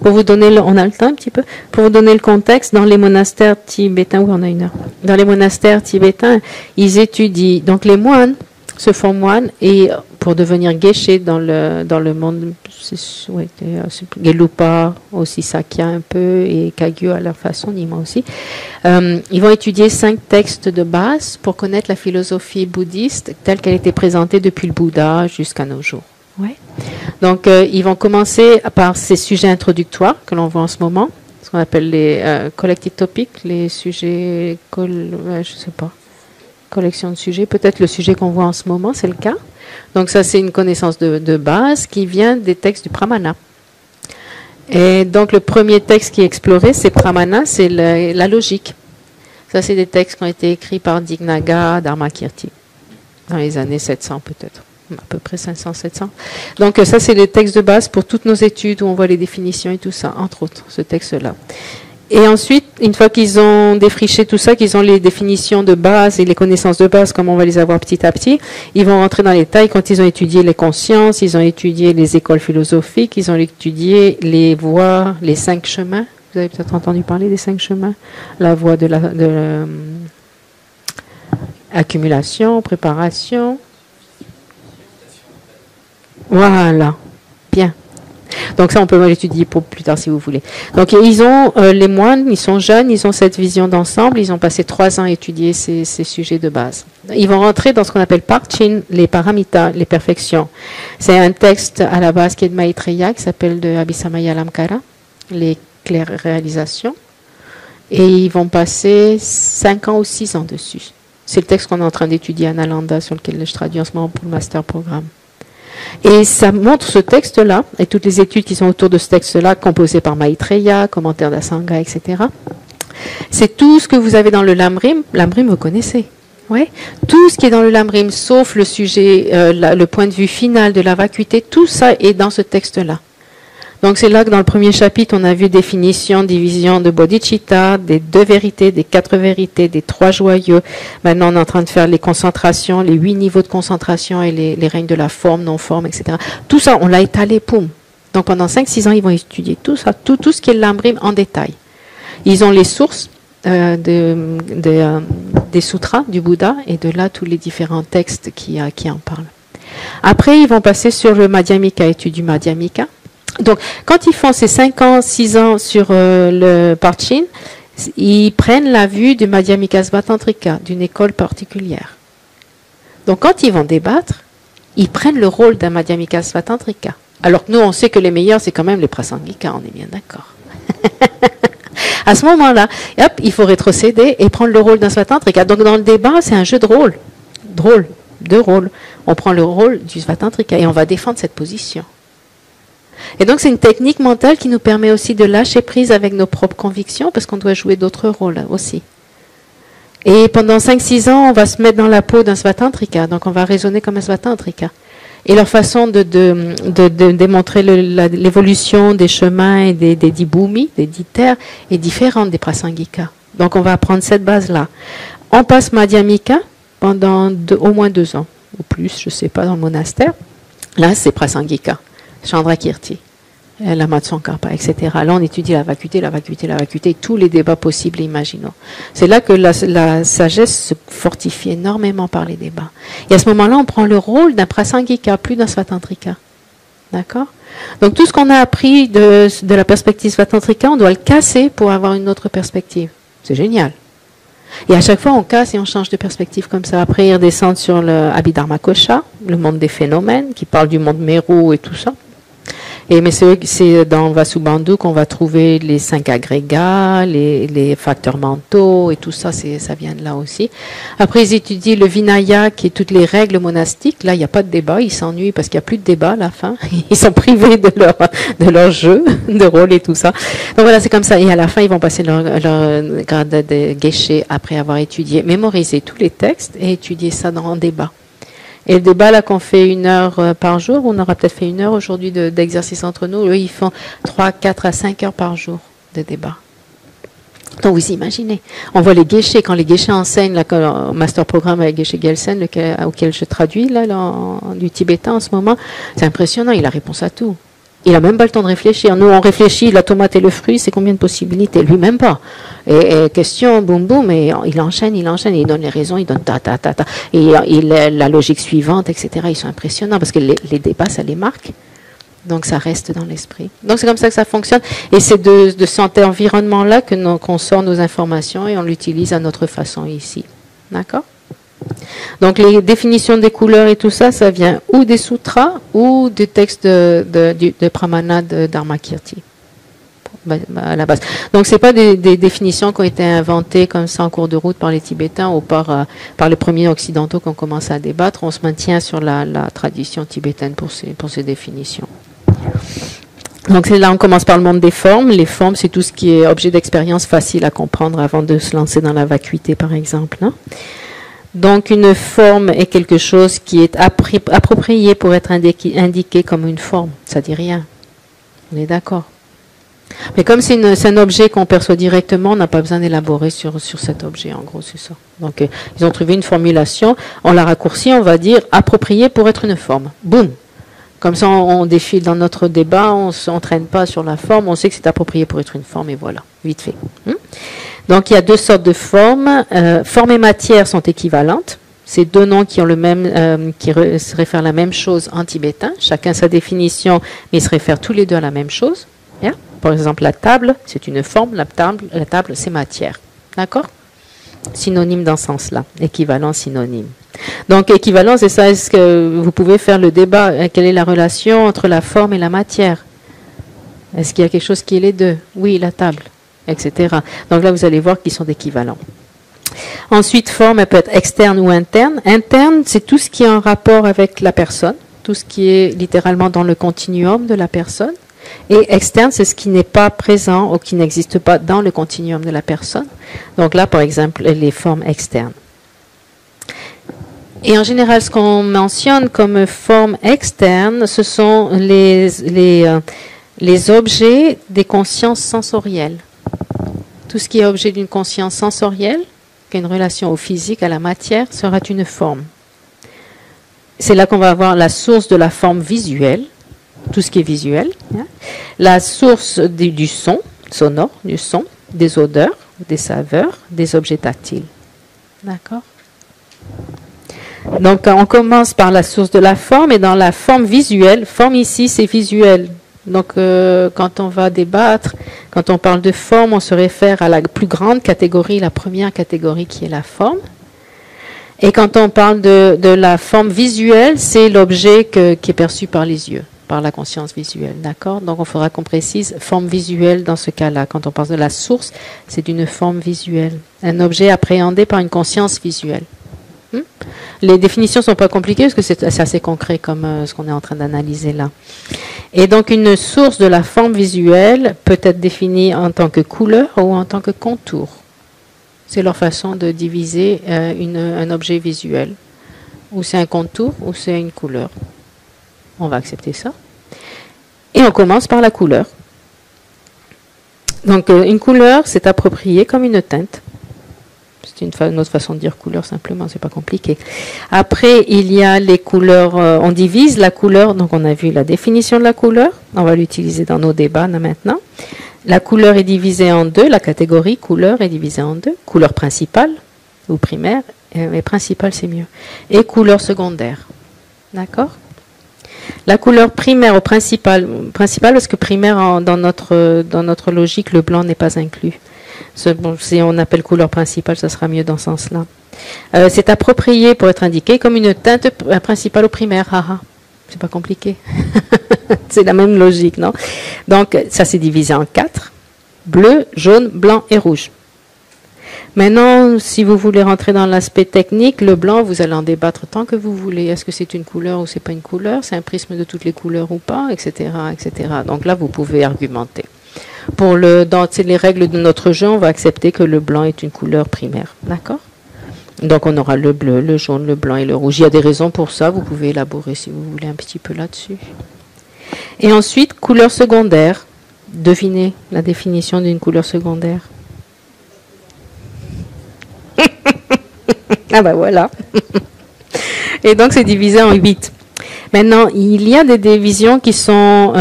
Pour vous donner, on a le temps un petit peu, pour vous donner le contexte, dans les monastères tibétains, oui, on a 1 heure. Dans les monastères tibétains, ils étudient, donc les moines se font moines et pour devenir geshe dans le monde, Gelupa aussi, Sakya un peu et Kagyu à leur façon, Nima aussi. Ils vont étudier 5 textes de base pour connaître la philosophie bouddhiste telle qu'elle était présentée depuis le Bouddha jusqu'à nos jours. Ouais. Donc, ils vont commencer par ces sujets introductoires que l'on voit en ce moment, ce qu'on appelle les collected topics, les sujets, je sais pas, collection de sujets. Peut-être le sujet qu'on voit en ce moment, c'est le cas. Donc, ça, c'est une connaissance de base qui vient des textes du Pramana. Et donc, le premier texte qui est exploré, c'est Pramana, c'est la logique. Ça, c'est des textes qui ont été écrits par Dignaga, Dharmakirti, dans les années 700 peut-être. À peu près 500, 700. Donc ça, c'est les textes de base pour toutes nos études où on voit les définitions et tout ça, entre autres, ce texte-là. Et ensuite, une fois qu'ils ont défriché tout ça, qu'ils ont les définitions de base et les connaissances de base, comme on va les avoir petit à petit, ils vont rentrer dans les détails quand ils ont étudié les consciences, ils ont étudié les écoles philosophiques, ils ont étudié les voies, les 5 chemins. Vous avez peut-être entendu parler des 5 chemins. La voie de accumulation, préparation. Voilà, bien. Donc ça, on peut l'étudier pour plus tard si vous voulez. Donc ils ont, les moines, ils sont jeunes, ils ont cette vision d'ensemble, ils ont passé 3 ans à étudier ces sujets de base. Ils vont rentrer dans ce qu'on appelle Parchin, les paramitas, les perfections. C'est un texte à la base qui est de Maitreya, qui s'appelle de Abhisamaya Lamkara, les claires réalisations. Et ils vont passer 5 ans ou 6 ans dessus. C'est le texte qu'on est en train d'étudier à Nalanda, sur lequel je traduis en ce moment pour le master programme. Et ça montre ce texte-là, et toutes les études qui sont autour de ce texte-là, composées par Maitreya, commentaire d'Asanga, etc. C'est tout ce que vous avez dans le Lamrim. Lamrim, vous connaissez. Ouais. Tout ce qui est dans le Lamrim, sauf le sujet, le point de vue final de la vacuité, tout ça est dans ce texte-là. Donc c'est là que dans le premier chapitre, on a vu définition, division de bodhicitta, des 2 vérités, des 4 vérités, des 3 joyeux. Maintenant, on est en train de faire les concentrations, les 8 niveaux de concentration et les règnes de la forme, non-forme, etc. Tout ça, on l'a étalé, poum. Donc pendant 5-6 ans, ils vont étudier tout ça, tout ce qui est l'Amrim en détail. Ils ont les sources des sutras du Bouddha et de là tous les différents textes qui en parlent. Après, ils vont passer sur le Madhyamika, étude du Madhyamika. Donc, quand ils font ces 5 ans, 6 ans sur le Parchin, ils prennent la vue du Madhyamika Svatantrika, d'une école particulière. Donc, quand ils vont débattre, ils prennent le rôle d'un Madhyamika Svatantrika. Alors que nous, on sait que les meilleurs, c'est quand même les Prasangika, on est bien d'accord. À ce moment-là, hop, il faut rétrocéder et prendre le rôle d'un Svatantrika. Donc, dans le débat, c'est un jeu de rôle. De rôle. On prend le rôle du Svatantrika et on va défendre cette position. Et donc, c'est une technique mentale qui nous permet aussi de lâcher prise avec nos propres convictions parce qu'on doit jouer d'autres rôles aussi. Et pendant 5-6 ans, on va se mettre dans la peau d'un Svatantrika. Donc, on va raisonner comme un Svatantrika. Et leur façon de démontrer l'évolution des chemins et des 10 bhumis, des 10 terres, est différente des Prasangika. Donc, on va apprendre cette base-là. On passe Madhyamika pendant au moins 2 ans, ou plus, je ne sais pas, dans le monastère. Là, c'est Prasangika. Chandrakirti, la Matsankapa, etc. Là, on étudie la vacuité, tous les débats possibles et imaginaux. C'est là que la sagesse se fortifie énormément par les débats. Et à ce moment-là, on prend le rôle d'un Prasangika, plus d'un Svatantrika. D'accord? Donc, tout ce qu'on a appris de la perspective Svatantrika, on doit le casser pour avoir une autre perspective. C'est génial. Et à chaque fois, on casse et on change de perspective comme ça. Après, ils redescendent sur le Abhidharma Kosha, le monde des phénomènes, qui parle du monde Meru et tout ça. Mais c'est dans Vasubandhu qu'on va trouver les 5 agrégats, les facteurs mentaux et tout ça, ça vient de là aussi. Après, ils étudient le Vinaya, qui est toutes les règles monastiques. Là, il n'y a pas de débat, ils s'ennuient parce qu'il n'y a plus de débat à la fin. Ils sont privés de leur jeu de rôle et tout ça. Donc voilà, c'est comme ça. Et à la fin, ils vont passer leur grade de geshe après avoir étudié, mémorisé tous les textes et étudier ça dans un débat. Et le débat, là, qu'on fait 1 heure par jour, on aura peut-être fait 1 heure aujourd'hui d'exercice entre nous. Eux, ils font 3, 4 à 5 heures par jour de débat. Donc, vous imaginez. On voit les geshe, quand les geshe enseignent, là, au master programme avec Geshe Gelsen, auquel je traduis, là, du tibétain en ce moment, c'est impressionnant, il a réponse à tout. Il n'a même pas le temps de réfléchir. Nous, on réfléchit, la tomate et le fruit, c'est combien de possibilités? Lui-même pas. Et question, boum, boum, et il enchaîne, il donne les raisons, il donne ta. Et la logique suivante, etc. Ils sont impressionnants parce que les débats, ça les marque. Donc, ça reste dans l'esprit. Donc, c'est comme ça que ça fonctionne. Et c'est de cet environnement-là qu'on sort nos informations et on l'utilise à notre façon ici. D'accord? Donc les définitions des couleurs et tout ça, ça vient ou des sutras ou des textes de Pramana de Dharmakirti à la base. Donc c'est pas des définitions qui ont été inventées comme ça en cours de route par les Tibétains ou par les premiers occidentaux qui ont commencé à débattre. On se maintient sur la tradition tibétaine pour ces définitions. Donc là, on commence par le monde des formes. Les formes, c'est tout ce qui est objet d'expérience facile à comprendre avant de se lancer dans la vacuité, par exemple. Hein. Donc, une forme est quelque chose qui est approprié pour être indiqué comme une forme. Ça dit rien. On est d'accord. Mais comme c'est un objet qu'on perçoit directement, on n'a pas besoin d'élaborer sur cet objet. En gros, c'est ça. Donc, ils ont trouvé une formulation. On l'a raccourci, on va dire approprié pour être une forme. Boum. Comme ça, on défile dans notre débat, on ne s'entraîne pas sur la forme, on sait que c'est approprié pour être une forme, et voilà, vite fait. Donc, il y a 2 sortes de formes. Forme et matière sont équivalentes. C'est 2 noms qui ont le même, qui se réfèrent à la même chose en tibétain. Chacun sa définition, mais ils se réfèrent tous les deux à la même chose. Bien. Par exemple, la table, c'est une forme. La table, c'est matière. D'accord? Synonyme dans ce sens-là. Équivalent, synonyme. Donc, équivalent, c'est ça. Est-ce que vous pouvez faire le débat? Quelle est la relation entre la forme et la matière? Est-ce qu'il y a quelque chose qui est les deux? Oui, la table. etc. Donc là, vous allez voir qu'ils sont équivalents. Ensuite, forme, elle peut être externe ou interne. Interne, c'est tout ce qui est en rapport avec la personne, tout ce qui est littéralement dans le continuum de la personne. Et externe, c'est ce qui n'est pas présent ou qui n'existe pas dans le continuum de la personne. Donc là, par exemple, les formes externes. Et en général, ce qu'on mentionne comme forme externe, ce sont les objets des consciences sensorielles. Tout ce qui est objet d'une conscience sensorielle, qui a une relation au physique, à la matière, sera une forme. C'est là qu'on va avoir la source de la forme visuelle, tout ce qui est visuel, hein, la source du son, sonore, du son, des odeurs, des saveurs, des objets tactiles. D'accord ? Donc, on commence par la source de la forme, et dans la forme visuelle, forme ici, c'est visuel. Donc, quand on va débattre, quand on parle de forme, on se réfère à la plus grande catégorie, la première catégorie qui est la forme. Et quand on parle de la forme visuelle, c'est l'objet qui est perçu par les yeux, par la conscience visuelle, d'accord? Donc, il faudra qu'on précise forme visuelle dans ce cas-là. Quand on parle de la source, c'est d'une forme visuelle, un objet appréhendé par une conscience visuelle. Les définitions ne sont pas compliquées parce que c'est assez concret comme ce qu'on est en train d'analyser là. Et donc, une source de la forme visuelle peut être définie en tant que couleur ou en tant que contour. C'est leur façon de diviser un objet visuel. Ou c'est un contour ou c'est une couleur. On va accepter ça. Et on commence par la couleur. Donc, une couleur, c'est approprié comme une teinte. C'est une autre façon de dire couleur simplement, c'est pas compliqué. Après, il y a les couleurs, on divise la couleur, donc on a vu la définition de la couleur, on va l'utiliser dans nos débats là, maintenant. La couleur est divisée en deux, la catégorie couleur est divisée en deux, couleur principale ou primaire, mais principale c'est mieux, et couleur secondaire. D'accord ? La couleur primaire ou principale parce que primaire dans notre logique, le blanc n'est pas inclus. Bon, si on appelle couleur principale, ça sera mieux dans ce sens-là. C'est approprié pour être indiqué comme une teinte principale ou primaire. C'est pas compliqué. C'est la même logique, non? Donc, ça s'est divisé en 4. Bleu, jaune, blanc et rouge. Maintenant, si vous voulez rentrer dans l'aspect technique, le blanc, vous allez en débattre tant que vous voulez. Est-ce que c'est une couleur ou c'est pas une couleur? C'est un prisme de toutes les couleurs ou pas, etc., etc. Donc là, vous pouvez argumenter. Dans les règles de notre jeu, on va accepter que le blanc est une couleur primaire. D'accord? Donc, on aura le bleu, le jaune, le blanc et le rouge. Il y a des raisons pour ça. Vous pouvez élaborer si vous voulez un petit peu là-dessus. Et ensuite, couleur secondaire. Devinez la définition d'une couleur secondaire. Ah ben voilà. Et donc, c'est divisé en 8. Maintenant, il y a des divisions qui sont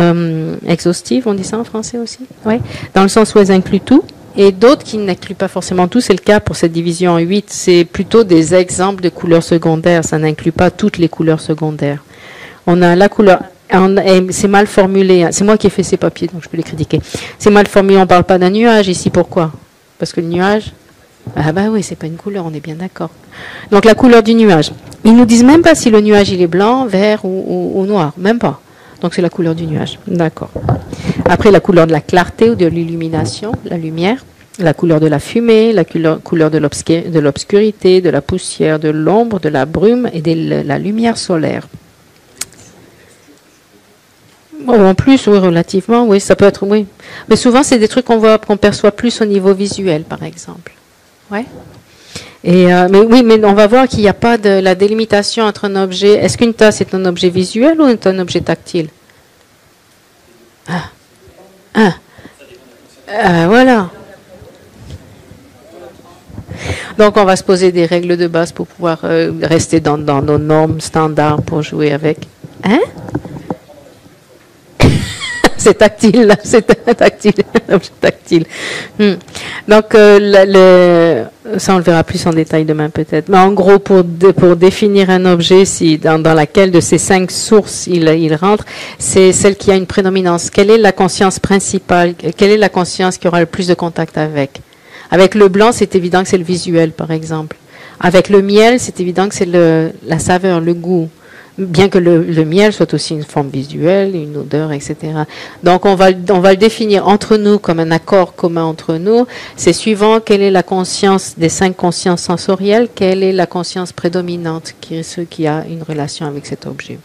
exhaustives, on dit ça en français aussi, oui, dans le sens où elles incluent tout, et d'autres qui n'incluent pas forcément tout. C'est le cas pour cette division en 8. C'est plutôt des exemples de couleurs secondaires, ça n'inclut pas toutes les couleurs secondaires. On a la couleur, c'est mal formulé, c'est moi qui ai fait ces papiers, donc je peux les critiquer. C'est mal formulé, on ne parle pas d'un nuage ici, pourquoi? Parce que le nuage... Ah bah oui, c'est pas une couleur, on est bien d'accord. Donc la couleur du nuage. Ils nous disent même pas si le nuage il est blanc, vert ou noir, même pas. Donc c'est la couleur du nuage. D'accord. Après la couleur de la clarté ou de l'illumination, la lumière, la couleur de la fumée, la couleur de l'obscurité, de la poussière, de l'ombre, de la brume et de la lumière solaire. Bon, en plus, oui, relativement, oui, ça peut être, oui. Mais souvent c'est des trucs qu'on perçoit plus au niveau visuel, par exemple. Ouais. Mais oui, mais on va voir qu'il n'y a pas de la délimitation entre un objet. Est-ce qu'une tasse est un objet visuel ou est un objet tactile? Voilà. Donc, on va se poser des règles de base pour pouvoir rester dans nos normes standards pour jouer avec. Hein? C'est tactile, là, c'est tactile. Donc, ça on le verra plus en détail demain peut-être. Mais en gros, pour définir un objet, si dans laquelle de ces 5 sources il rentre, c'est celle qui a une prédominance. Quelle est la conscience principale? Quelle est la conscience qui aura le plus de contact avec? Avec le blanc, c'est évident que c'est le visuel, par exemple. Avec le miel, c'est évident que c'est la saveur, le goût. Bien que le miel soit aussi une forme visuelle, une odeur, etc. Donc on va le définir entre nous comme un accord commun entre nous. C'est suivant quelle est la conscience des 5 consciences sensorielles, quelle est la conscience prédominante, qui est ce qui a une relation avec cet objet.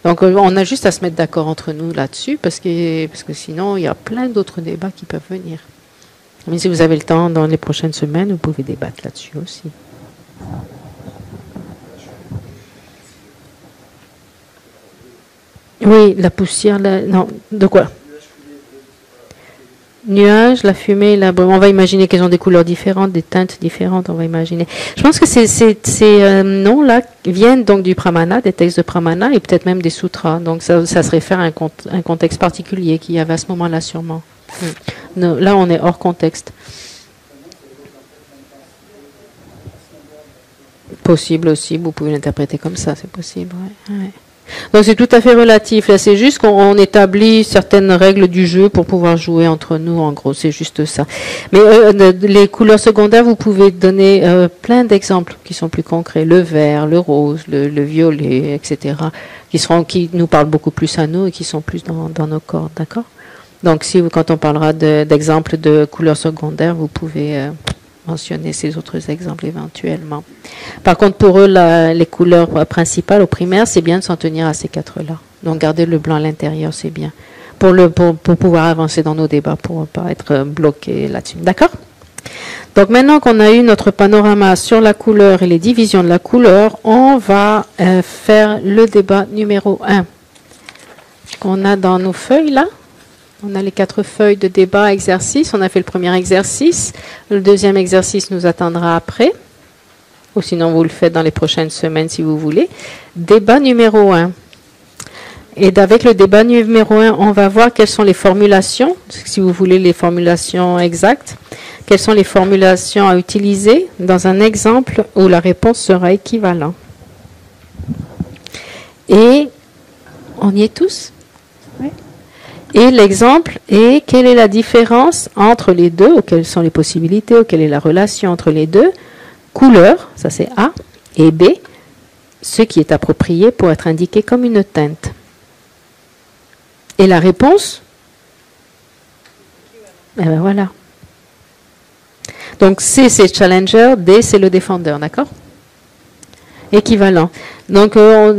Donc on a juste à se mettre d'accord entre nous là-dessus, parce que sinon il y a plein d'autres débats qui peuvent venir. Mais si vous avez le temps dans les prochaines semaines, vous pouvez débattre là-dessus aussi. Oui, la poussière, non, de quoi? Nuages, la fumée, on va imaginer qu'elles ont des couleurs différentes, des teintes différentes, on va imaginer. Je pense que ces noms-là viennent donc du Pramana, des textes de Pramana et peut-être même des sutras. Donc ça se réfère à un contexte particulier qu'il y avait à ce moment-là sûrement. Non, là, on est hors contexte. Possible aussi, vous pouvez l'interpréter comme ça, c'est possible. Ouais. Donc c'est tout à fait relatif. Là, c'est juste qu'on établit certaines règles du jeu pour pouvoir jouer entre nous. En gros, c'est juste ça. Mais les couleurs secondaires, vous pouvez donner plein d'exemples qui sont plus concrets. Le vert, le rose, le violet, etc. Qui nous parlent beaucoup plus à nous et qui sont plus dans nos corps, d'accord? Donc quand on parlera d'exemples de couleurs secondaires, vous pouvez mentionner ces autres exemples éventuellement. Par contre, pour eux, les couleurs principales ou primaires, c'est bien de s'en tenir à ces 4-là. Donc, garder le blanc à l'intérieur, c'est bien. Pour pouvoir avancer dans nos débats, pour ne pas être bloqué là-dessus. D'accord? Donc, maintenant qu'on a eu notre panorama sur la couleur et les divisions de la couleur, on va faire le débat numéro 1 qu'on a dans nos feuilles, là. On a les 4 feuilles de débat, exercice. On a fait le premier exercice. Le deuxième exercice nous attendra après. Ou sinon, vous le faites dans les prochaines semaines si vous voulez. Débat numéro 1. Et avec le débat numéro 1, on va voir quelles sont les formulations, si vous voulez les formulations exactes. Quelles sont les formulations à utiliser dans un exemple où la réponse sera équivalente. Et on y est tous? Oui. Et l'exemple est quelle est la différence entre les deux, ou quelles sont les possibilités, ou quelle est la relation entre les deux. Couleur, ça c'est A, et B, ce qui est approprié pour être indiqué comme une teinte. Et la réponse, eh ben voilà. Donc C c'est challenger, D c'est le défendeur, d'accord? Équivalent. Donc,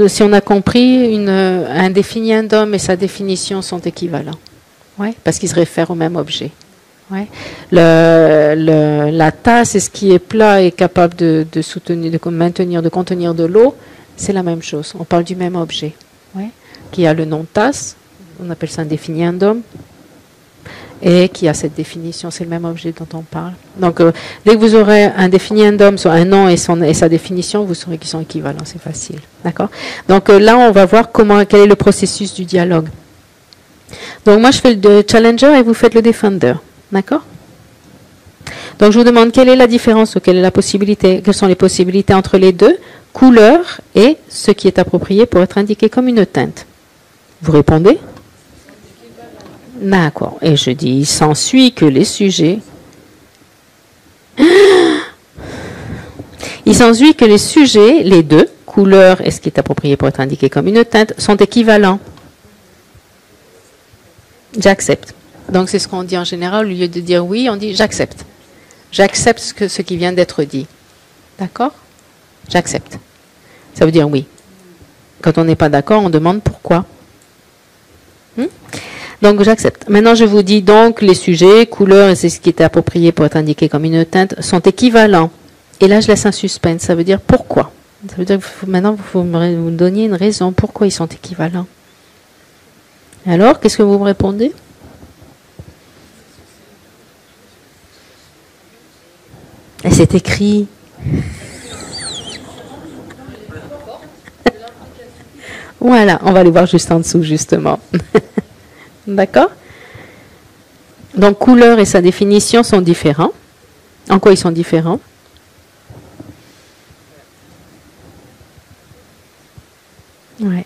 si on a compris, un définiendum et sa définition sont équivalents. Ouais, parce qu'ils se réfèrent au même objet. Ouais. La tasse, est-ce qui est plat et capable de soutenir, de maintenir, de contenir de l'eau, c'est la même chose. On parle du même objet. Ouais. Qui a le nom tasse, on appelle ça un définiendum. Et qui a cette définition, c'est le même objet dont on parle. Donc, dès que vous aurez un définiendum, soit un nom et sa définition, vous saurez qu'ils sont équivalents, c'est facile. D'accord? Donc là, on va voir quel est le processus du dialogue. Donc moi, je fais le challenger et vous faites le defender. D'accord? Donc je vous demande quelle est la différence ou quelle est la possibilité, quelles sont les possibilités entre les deux, couleur et ce qui est approprié pour être indiqué comme une teinte. Vous répondez? D'accord. Et je dis, il s'ensuit que les sujets... Il s'ensuit que les sujets, les deux, couleur et ce qui est approprié pour être indiqué comme une teinte, sont équivalents. J'accepte. Donc c'est ce qu'on dit en général, au lieu de dire oui, on dit j'accepte. J'accepte ce qui vient d'être dit. D'accord? J'accepte. Ça veut dire oui. Quand on n'est pas d'accord, on demande pourquoi. Donc j'accepte. Maintenant je vous dis donc les sujets, couleurs et c'est ce qui est approprié pour être indiqué comme une teinte sont équivalents. Et là je laisse un suspense. Ça veut dire pourquoi. Ça veut dire que maintenant vous me donniez une raison pourquoi ils sont équivalents. Alors qu'est-ce que vous me répondez? Et c'est écrit. Voilà, on va aller voir juste en dessous justement. D'accord? Donc, couleur et sa définition sont différents. En quoi ils sont différents? Ouais.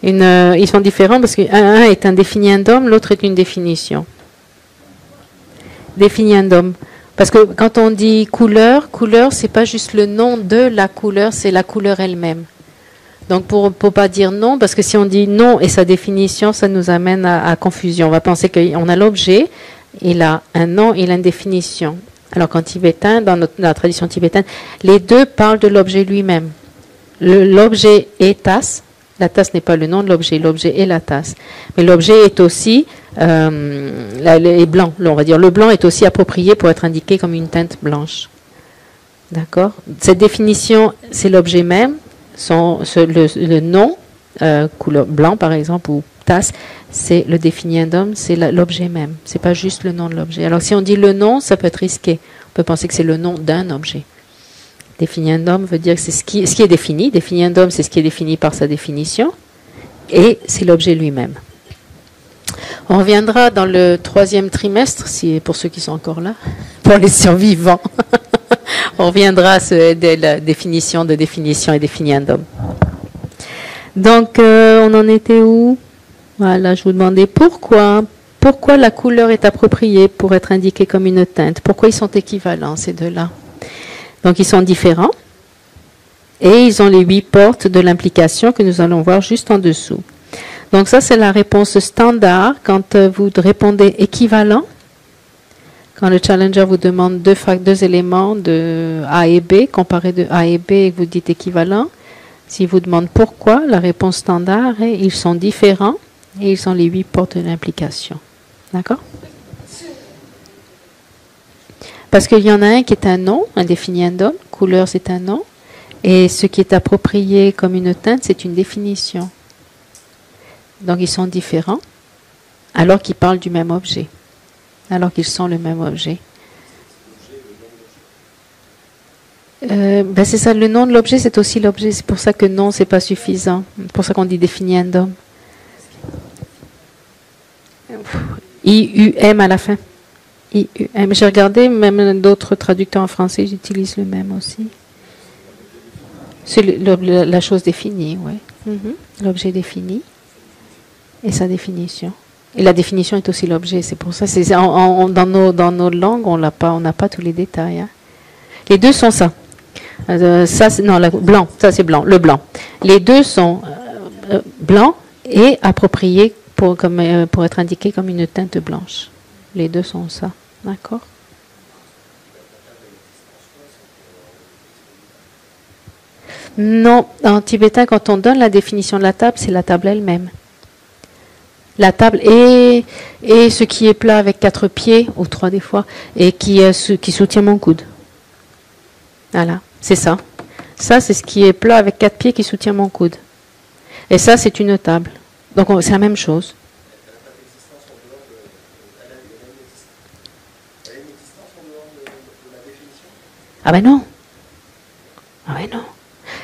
Ils sont différents parce qu'un est un définiendum, l'autre est une définition. Définiendum. Parce que quand on dit couleur, couleur, c'est pas juste le nom de la couleur, c'est la couleur elle-même. Donc pour pas dire non, parce que si on dit non et sa définition, ça nous amène à confusion. On va penser qu'on a l'objet, il a un nom, il a une définition. Alors qu'en tibétain, dans la tradition tibétaine, les deux parlent de l'objet lui-même. L'objet est tasse. La tasse n'est pas le nom de l'objet, l'objet est la tasse. Mais l'objet est aussi est blanc. On va dire le blanc est aussi approprié pour être indiqué comme une teinte blanche. D'accord? Cette définition, c'est l'objet même. Le nom, couleur blanc par exemple, ou tasse, c'est le définiendum, c'est l'objet même. C'est pas juste le nom de l'objet. Alors si on dit le nom, ça peut être risqué. On peut penser que c'est le nom d'un objet. Définiendum veut dire que c'est ce qui est défini. Définiendum, c'est ce qui est défini par sa définition. Et c'est l'objet lui-même. On reviendra dans le 3e trimestre, pour ceux qui sont encore là, pour les survivants. On reviendra à la définition de définition et définiendum. Donc, on en était où? Voilà, je vous demandais pourquoi la couleur est appropriée pour être indiquée comme une teinte. Pourquoi ils sont équivalents, ces deux-là? Donc, ils sont différents et ils ont les 8 portes de l'implication que nous allons voir juste en dessous. Donc, ça, c'est la réponse standard quand vous répondez équivalent. Quand le challenger vous demande deux éléments de A et B, comparés de A et B et que vous dites équivalent, s'il vous demande pourquoi, la réponse standard est ils sont différents et ils ont les 8 portes de l'implication. D'accord? Parce qu'il y en a un qui est un nom, un définiendum, couleur c'est un nom, et ce qui est approprié comme une teinte, c'est une définition. Donc ils sont différents, alors qu'ils parlent du même objet, alors qu'ils sont le même objet. C'est ça, le nom de l'objet, c'est aussi l'objet, c'est pour ça que non, c'est pas suffisant. C'est pour ça qu'on dit définiendum. I-U-M à la fin. I-U-M. J'ai regardé, même d'autres traducteurs en français, j'utilise le même aussi. C'est la chose définie, oui. L'objet défini et sa définition. Et la définition est aussi l'objet, c'est pour ça. Dans nos langues, on n'a pas tous les détails. Hein. Les deux sont ça. Blanc, ça c'est blanc, le blanc. Les deux sont blancs et appropriés pour être indiqués comme une teinte blanche. Les deux sont ça, d'accord? Non, en tibétain, quand on donne la définition de la table, c'est la table elle-même. La table est ce qui est plat avec 4 pieds, ou 3 des fois, et qui soutient mon coude. Voilà, c'est ça. Ça, c'est ce qui est plat avec 4 pieds qui soutient mon coude. Et ça, c'est une table. Donc, c'est la même chose. Ah ben non. Ah ben non.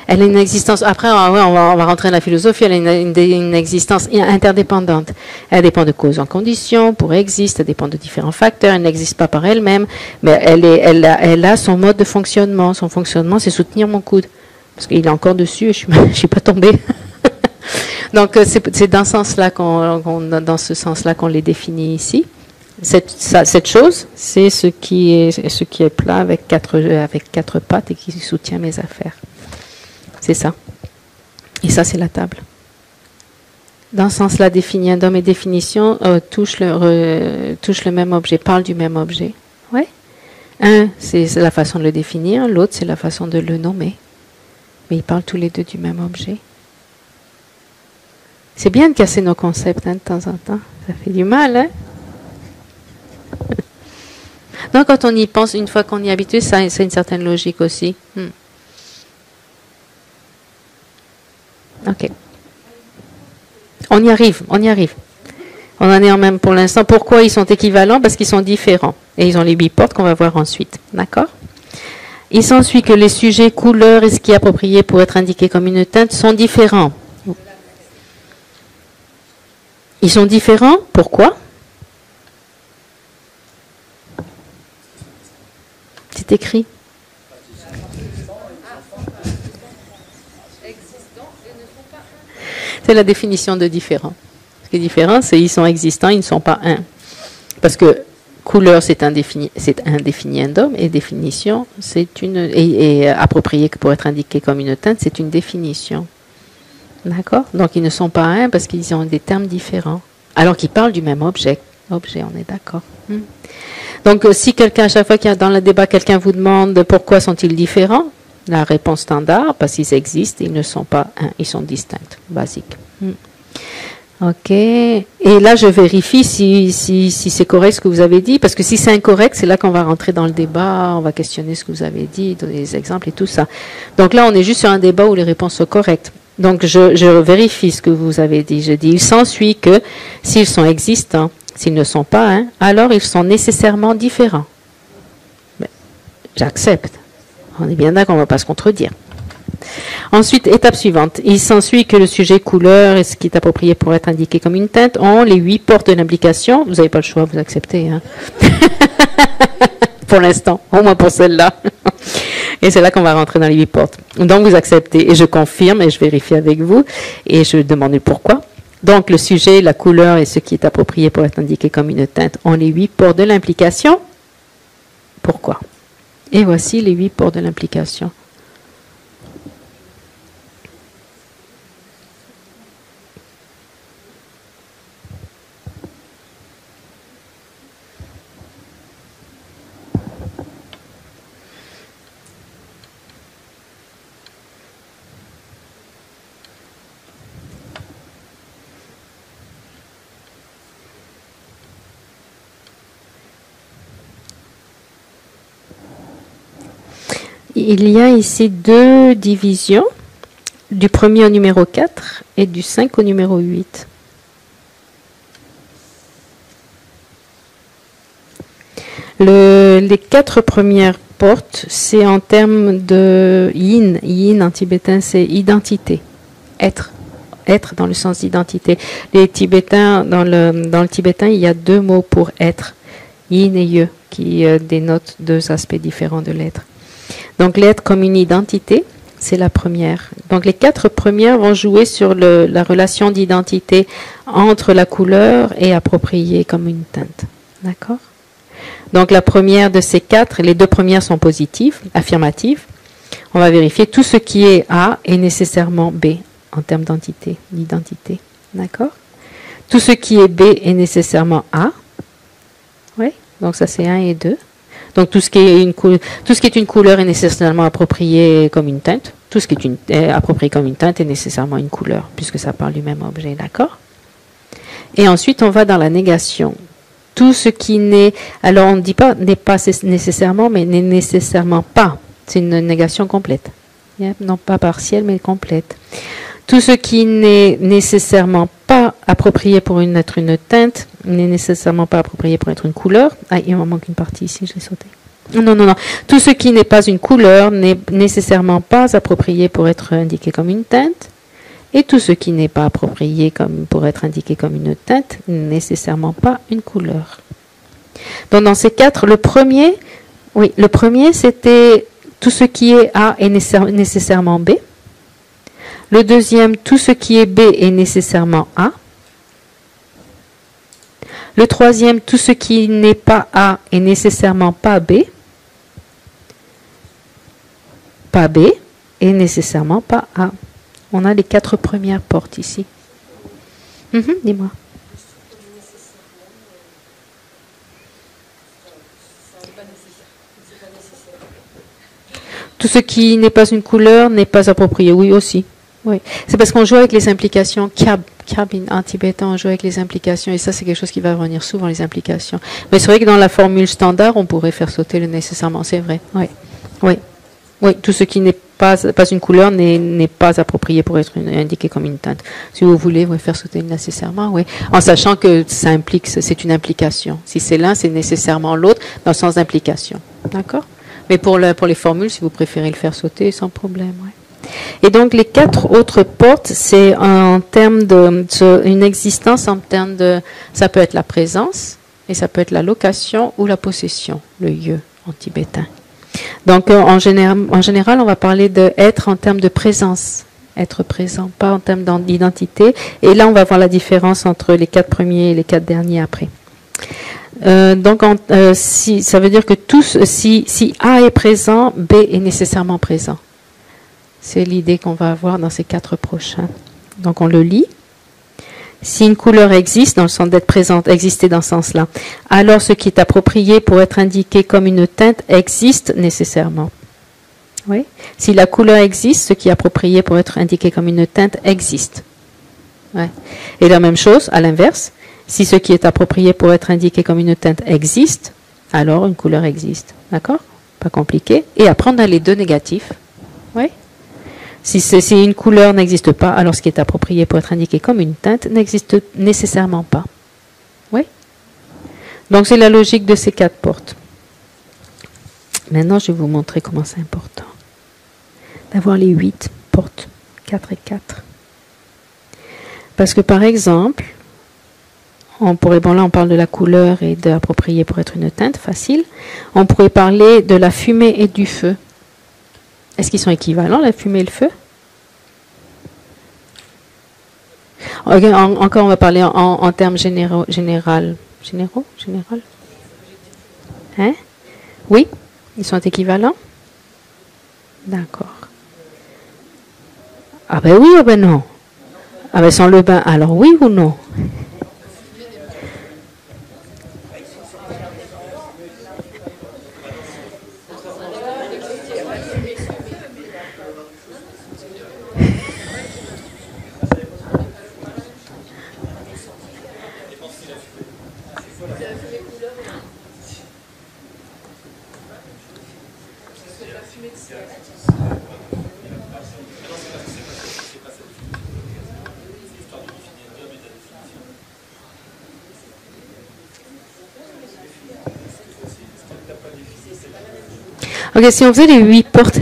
Elle a une existence, après on va rentrer dans la philosophie, elle a une existence interdépendante. Elle dépend de causes en conditions, pour exister, elle dépend de différents facteurs, elle n'existe pas par elle-même, mais elle a son mode de fonctionnement. Son fonctionnement, c'est soutenir mon coude. Parce qu'il est encore dessus et je ne suis pas tombée. Donc c'est dans ce sens-là qu'on les définit ici. Cette chose, c'est ce qui est plat avec quatre pattes et qui soutient mes affaires. C'est ça. Et ça, c'est la table. Dans ce sens-là, définiendum et définition touchent le même objet, parlent du même objet. Ouais. Un, c'est la façon de le définir, l'autre, c'est la façon de le nommer. Mais ils parlent tous les deux du même objet. C'est bien de casser nos concepts de temps en temps. Ça fait du mal, hein? Donc, quand on y pense, une fois qu'on y est habitué, ça a une certaine logique aussi. Ok. On y arrive. On en est en même pour l'instant. Pourquoi ils sont équivalents? Parce qu'ils sont différents. Et ils ont les 8 portes qu'on va voir ensuite. D'accord? Il s'ensuit que les sujets, couleurs et ce qui est approprié pour être indiqué comme une teinte sont différents. Ils sont différents. Pourquoi? C'est écrit. C'est la définition de différent. Ce qui est différent, c'est ils sont existants, ils ne sont pas un. Parce que Couleur, c'est indéfiniendum, et définition, c'est une, et approprié pour être indiqué comme une teinte, c'est une définition. D'accord? Donc, ils ne sont pas un parce qu'ils ont des termes différents. Alors qu'ils parlent du même objet. Objet, on est d'accord. Donc, si quelqu'un, à chaque fois qu'il y a dans le débat, quelqu'un vous demande pourquoi sont-ils différents, la réponse standard, parce qu'ils existent, ils ne sont pas un, ils sont distincts, basique. Ok. Et là, je vérifie si c'est correct ce que vous avez dit, parce que si c'est incorrect, c'est là qu'on va rentrer dans le débat, on va questionner ce que vous avez dit, donner des exemples et tout ça. Donc là, on est juste sur un débat où les réponses sont correctes. Donc, je vérifie ce que vous avez dit. Je dis, il s'ensuit que s'ils sont existants, s'ils ne sont pas un, alors ils sont nécessairement différents. J'accepte. On est bien d'accord, on ne va pas se contredire. Ensuite, étape suivante. Il s'ensuit que le sujet couleur et ce qui est approprié pour être indiqué comme une teinte ont les 8 portes de l'implication. Vous n'avez pas le choix, vous acceptez. Hein? Pour l'instant, au moins pour celle-là. Et c'est là qu'on va rentrer dans les 8 portes. Donc, vous acceptez. Et je confirme et je vérifie avec vous. Et je demande pourquoi. Donc, le sujet, la couleur et ce qui est approprié pour être indiqué comme une teinte ont les 8 portes de l'implication. Pourquoi? Et voici les 8 portes de l'implication. Il y a ici 2 divisions, du premier au numéro 4 et du 5 au numéro 8. Les 4 premières portes, c'est en termes de yin. Yin en tibétain, c'est identité, être. Être dans le sens d'identité. Les Tibétains, dans le tibétain, il y a 2 mots pour être, yin et ye, qui dénotent 2 aspects différents de l'être. Donc, l'être comme une identité, c'est la première. Donc, les 4 premières vont jouer sur la relation d'identité entre la couleur et appropriée comme une teinte. D'accord? Donc, la première de ces 4, les 2 premières sont positives, affirmatives. On va vérifier tout ce qui est A est nécessairement B en termes d'identité. D'accord? Tout ce qui est B est nécessairement A. Oui, donc ça c'est 1 et 2. Donc tout ce qui est une couleur est nécessairement approprié comme une teinte. Tout ce qui est approprié comme une teinte est nécessairement une couleur, puisque ça parle du même objet, d'accord? Et ensuite, on va dans la négation. Tout ce qui n'est, alors on ne dit pas n'est pas nécessairement, mais n'est nécessairement pas. C'est une négation complète. Non pas partielle, mais complète. Tout ce qui n'est nécessairement pas approprié pour être une teinte, n'est nécessairement pas approprié pour être une couleur. Ah, il me manque une partie ici, je l'ai sauté. Non. Tout ce qui n'est pas une couleur n'est nécessairement pas approprié pour être indiqué comme une teinte. Et tout ce qui n'est pas approprié pour être indiqué comme une teinte n'est nécessairement pas une couleur. Donc dans ces 4, le premier c'était tout ce qui est A est nécessairement B. Le deuxième, tout ce qui est B est nécessairement A. Le troisième, tout ce qui n'est pas A est nécessairement pas B. Pas B et nécessairement pas A. On a les 4 premières portes ici. Dis-moi. Tout ce qui n'est pas une couleur n'est pas approprié. Oui, aussi. Oui. C'est parce qu'on joue avec les implications. Kyab en tibétain, on joue avec les implications. Et ça, c'est quelque chose qui va revenir souvent, les implications. Mais c'est vrai que dans la formule standard, on pourrait faire sauter le nécessairement. C'est vrai. Oui. Tout ce qui n'est pas une couleur n'est pas approprié pour être indiqué comme une teinte. Si vous voulez, vous pouvez faire sauter nécessairement, oui. En sachant que ça implique, c'est une implication. Si c'est l'un, c'est nécessairement l'autre, dans le sens d'implication. D'accord? Mais pour les formules, si vous préférez le faire sauter, sans problème, oui. Et donc, les 4 autres portes, c'est en termes une existence en termes de, ça peut être la présence, et ça peut être la location ou la possession, le lieu en tibétain. Donc, en général, on va parler d'être en termes de présence, être présent, pas en termes d'identité. Et là, on va voir la différence entre les 4 premiers et les 4 derniers après. Si, ça veut dire que si A est présent, B est nécessairement présent. C'est l'idée qu'on va avoir dans ces 4 prochains. Donc on le lit. Si une couleur existe, dans le sens d'être présente, exister dans ce sens-là, alors ce qui est approprié pour être indiqué comme une teinte existe nécessairement. Oui. Si la couleur existe, ce qui est approprié pour être indiqué comme une teinte existe. Ouais. Et la même chose, à l'inverse, si ce qui est approprié pour être indiqué comme une teinte existe, alors une couleur existe. D'accord? Pas compliqué. Et après, on a les deux négatifs. Oui. Si une couleur n'existe pas, alors ce qui est approprié pour être indiqué comme une teinte n'existe nécessairement pas. Oui. Donc, c'est la logique de ces 4 portes. Maintenant, je vais vous montrer comment c'est important d'avoir les 8 portes, 4 et 4. Parce que, par exemple, on pourrait, bon là, on parle de la couleur et d'approprié pour être une teinte, facile. On pourrait parler de la fumée et du feu. Est-ce qu'ils sont équivalents, la fumée et le feu? Encore, on va parler en termes généraux. Général? Hein? Oui? Ils sont équivalents? D'accord. Ah ben oui ou ben non? Ah ben sans le bain, alors oui ou non? Ok, si on faisait les 8 portes,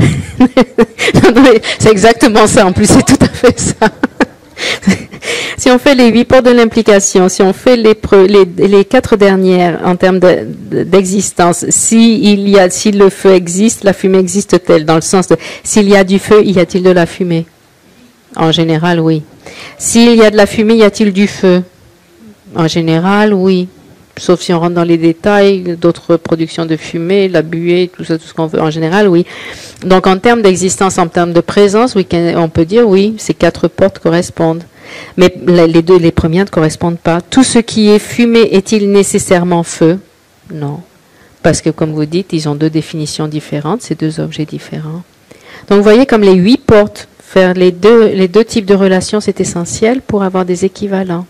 c'est exactement ça, en plus c'est tout à fait ça. Si on fait les 8 portes de l'implication, si on fait les 4 dernières en termes d'existence, si le feu existe, la fumée existe-t-elle? Dans le sens de, s'il y a du feu, y a-t-il de la fumée? En général, oui. S'il y a de la fumée, y a-t-il du feu? En général, oui. Sauf si on rentre dans les détails, d'autres productions de fumée, la buée, tout ça, tout ce qu'on veut. En général, oui. Donc, en termes d'existence, en termes de présence, oui, on peut dire oui, ces 4 portes correspondent. Mais les premières ne correspondent pas. Tout ce qui est fumée est-il nécessairement feu? Non. Parce que, comme vous dites, ils ont 2 définitions différentes, c'est 2 objets différents. Donc, vous voyez, comme les 8 portes, faire les deux types de relations, c'est essentiel pour avoir des équivalents.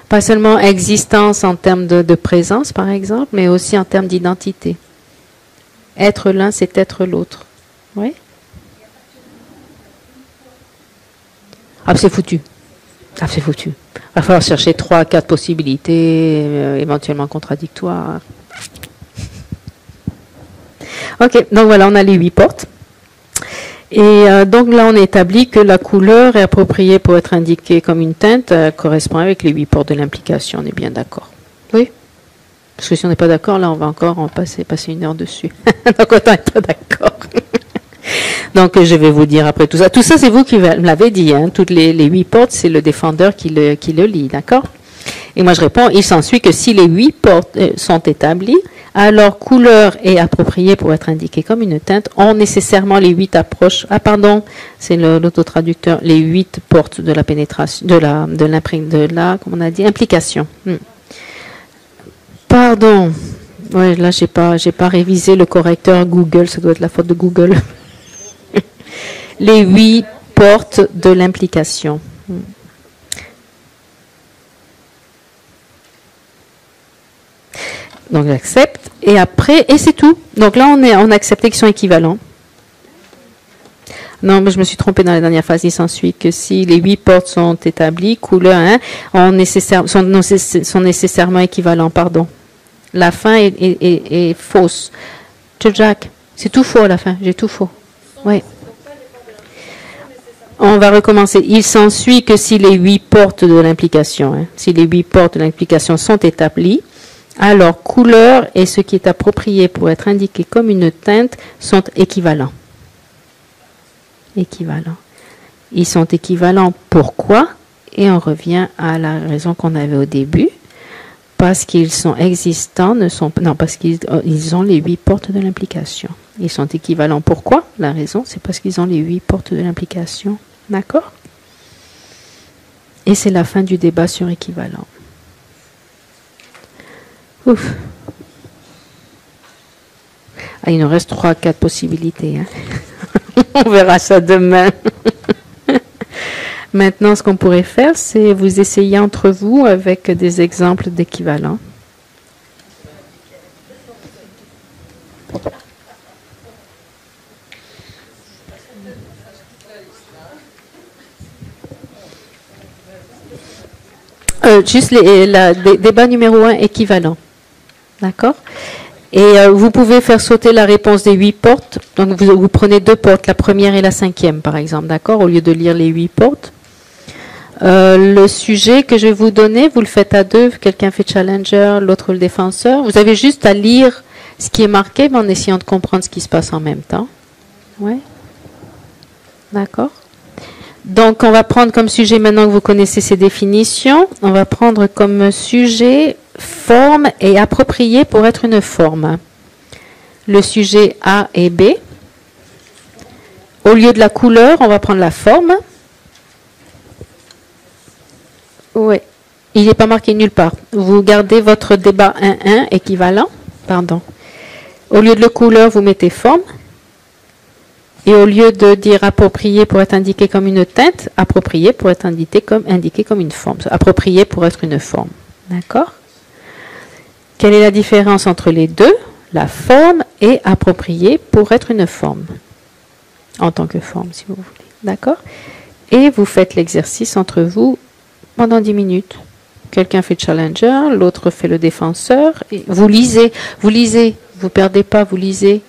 Pas seulement existence en termes de présence, par exemple, mais aussi en termes d'identité. Être l'un, c'est être l'autre. Oui? Ah, c'est foutu. Ah, c'est foutu. Il va falloir chercher 3, 4 possibilités, éventuellement contradictoires. Ok, donc voilà, on a les 8 portes. Et donc là, on établit que la couleur est appropriée pour être indiquée comme une teinte, correspond avec les 8 portes de l'implication. On est bien d'accord? Oui? Parce que si on n'est pas d'accord, là, on va passer 1 heure dessus. Donc autant être d'accord. Donc je vais vous dire après tout ça. Tout ça, c'est vous qui me l'avez dit. Hein. Toutes les 8 portes, c'est le défendeur qui le lit, d'accord? Et moi, je réponds, il s'ensuit que si les 8 portes sont établies, alors couleur est appropriée pour être indiquée comme une teinte, ont nécessairement les 8 approches. Ah pardon, c'est l'autotraducteur, les 8 portes de la pénétration, comment on a dit, implication. Pardon. Ouais, là j'ai pas révisé le correcteur Google, ça doit être la faute de Google. Les 8 portes de l'implication. Donc j'accepte, et après, et c'est tout. Donc là, on a accepté qu'ils sont équivalents. Non, mais je me suis trompée dans la dernière phase. Il s'ensuit que si les 8 portes sont établies, couleur 1, sont nécessairement équivalents, pardon. La fin est fausse. Jack, c'est tout faux à la fin, j'ai tout faux. Oui. On va recommencer. Il s'ensuit que si les 8 portes de l'implication, si les 8 portes de l'implication sont établies, alors couleur et ce qui est approprié pour être indiqué comme une teinte sont équivalents. Équivalents. Ils sont équivalents pourquoi? Et on revient à la raison qu'on avait au début. Parce qu'ils sont existants, non, parce qu'ils ont les 8 portes de l'implication. Ils sont équivalents. Pourquoi? La raison, c'est parce qu'ils ont les 8 portes de l'implication. D'accord? Et c'est la fin du débat sur équivalent. Ouf. Ah, il nous reste 3-4 possibilités. Hein. On verra ça demain. Maintenant, ce qu'on pourrait faire, c'est vous essayer entre vous avec des exemples d'équivalent. Juste débat numéro 1, équivalent. D'accord? Et vous pouvez faire sauter la réponse des 8 portes. Donc, vous prenez 2 portes, la première et la 5e, par exemple. D'accord? Au lieu de lire les 8 portes. Le sujet que je vais vous donner, vous le faites à 2. Quelqu'un fait challenger, l'autre le défenseur. Vous avez juste à lire ce qui est marqué, mais en essayant de comprendre ce qui se passe en même temps. Ouais? D'accord? Donc, on va prendre comme sujet, maintenant que vous connaissez ces définitions, on va prendre comme sujet forme et approprié pour être une forme. Le sujet A et B. Au lieu de la couleur, on va prendre la forme. Oui, il n'est pas marqué nulle part. Vous gardez votre débat 1-1 équivalent. Pardon. Au lieu de la couleur, vous mettez forme. Et au lieu de dire approprié pour être indiqué comme une teinte, approprié pour être indiqué comme une forme. Approprié pour être une forme. D'accord? Quelle est la différence entre les deux? La forme et approprié pour être une forme. En tant que forme, si vous voulez. D'accord? Et vous faites l'exercice entre vous pendant 10 minutes. Quelqu'un fait challenger, l'autre fait le défenseur. Et vous lisez, vous perdez pas, vous lisez.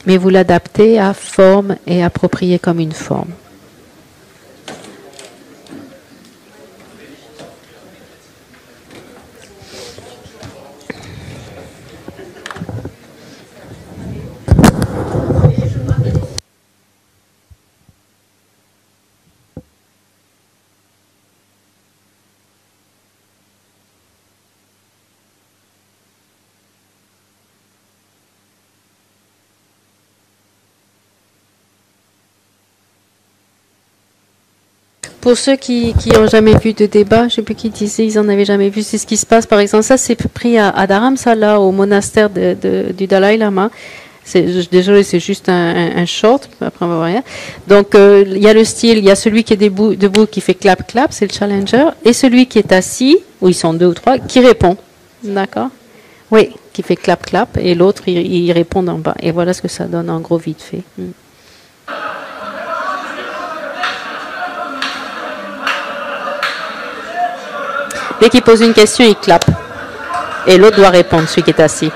Mais vous l'adaptez à forme et approprié comme une forme. Pour ceux qui n'ont jamais vu de débat, je ne sais plus qui disait, ils n'en avaient jamais vu, c'est ce qui se passe, par exemple, ça c'est pris à Dharamsala, au monastère du Dalai Lama. Désolé, c'est juste un short, après on va voir rien. Donc, il y a le style, il y a celui qui est debout qui fait clap-clap, c'est le challenger, et celui qui est assis, où ils sont 2 ou 3, qui répond. D'accord? Oui, qui fait clap-clap, et l'autre, il répond en bas. Et voilà ce que ça donne en gros vite fait. Dès qu'il pose une question, il clappe. Et l'autre doit répondre, celui qui est assis.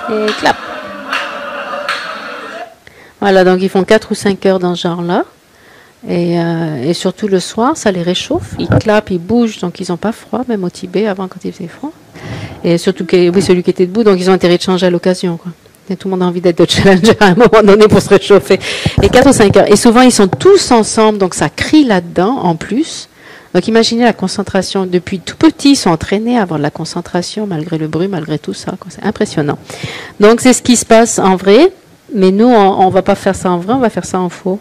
Et clap. Voilà, donc ils font 4 ou 5 heures dans ce genre-là. Et surtout le soir, ça les réchauffe. Ils clapent, ils bougent, donc ils n'ont pas froid, même au Tibet, avant quand il faisait froid. Et surtout, oui, celui qui était debout, donc ils ont intérêt de changer à l'occasion, quoi. Et tout le monde a envie d'être de challenger à un moment donné pour se réchauffer. Et 4 ou 5 heures. Et souvent, ils sont tous ensemble, donc ça crie là-dedans, en plus. Donc imaginez la concentration. Depuis tout petit, ils sont entraînés à avoir de la concentration, malgré le bruit, malgré tout ça. C'est impressionnant. Donc c'est ce qui se passe en vrai. Mais nous, on ne va pas faire ça en vrai, on va faire ça en faux.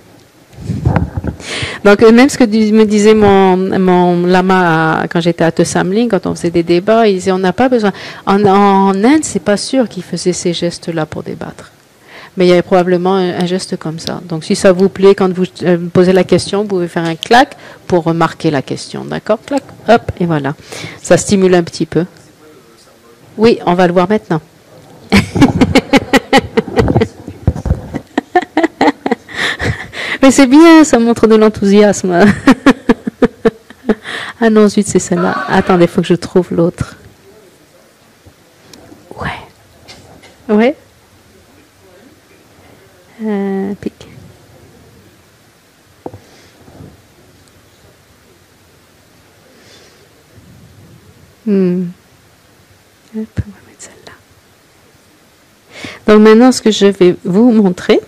Donc, même ce que me disait mon lama quand j'étais à Tesamling, quand on faisait des débats, il disait on n'a pas besoin. En Inde, c'est pas sûr qu'ils faisaient ces gestes-là pour débattre. Mais il y avait probablement un geste comme ça. Donc, si ça vous plaît, quand vous posez la question, vous pouvez faire un clac pour remarquer la question. D'accord? Clac, hop, et voilà. Ça stimule un petit peu. Oui, on va le voir maintenant. Mais c'est bien, ça montre de l'enthousiasme. Ah non, zut, c'est celle-là. Attendez, il faut que je trouve l'autre. Ouais. Ouais. Pic. Hop, on va mettre celle-là. Donc maintenant, ce que je vais vous montrer,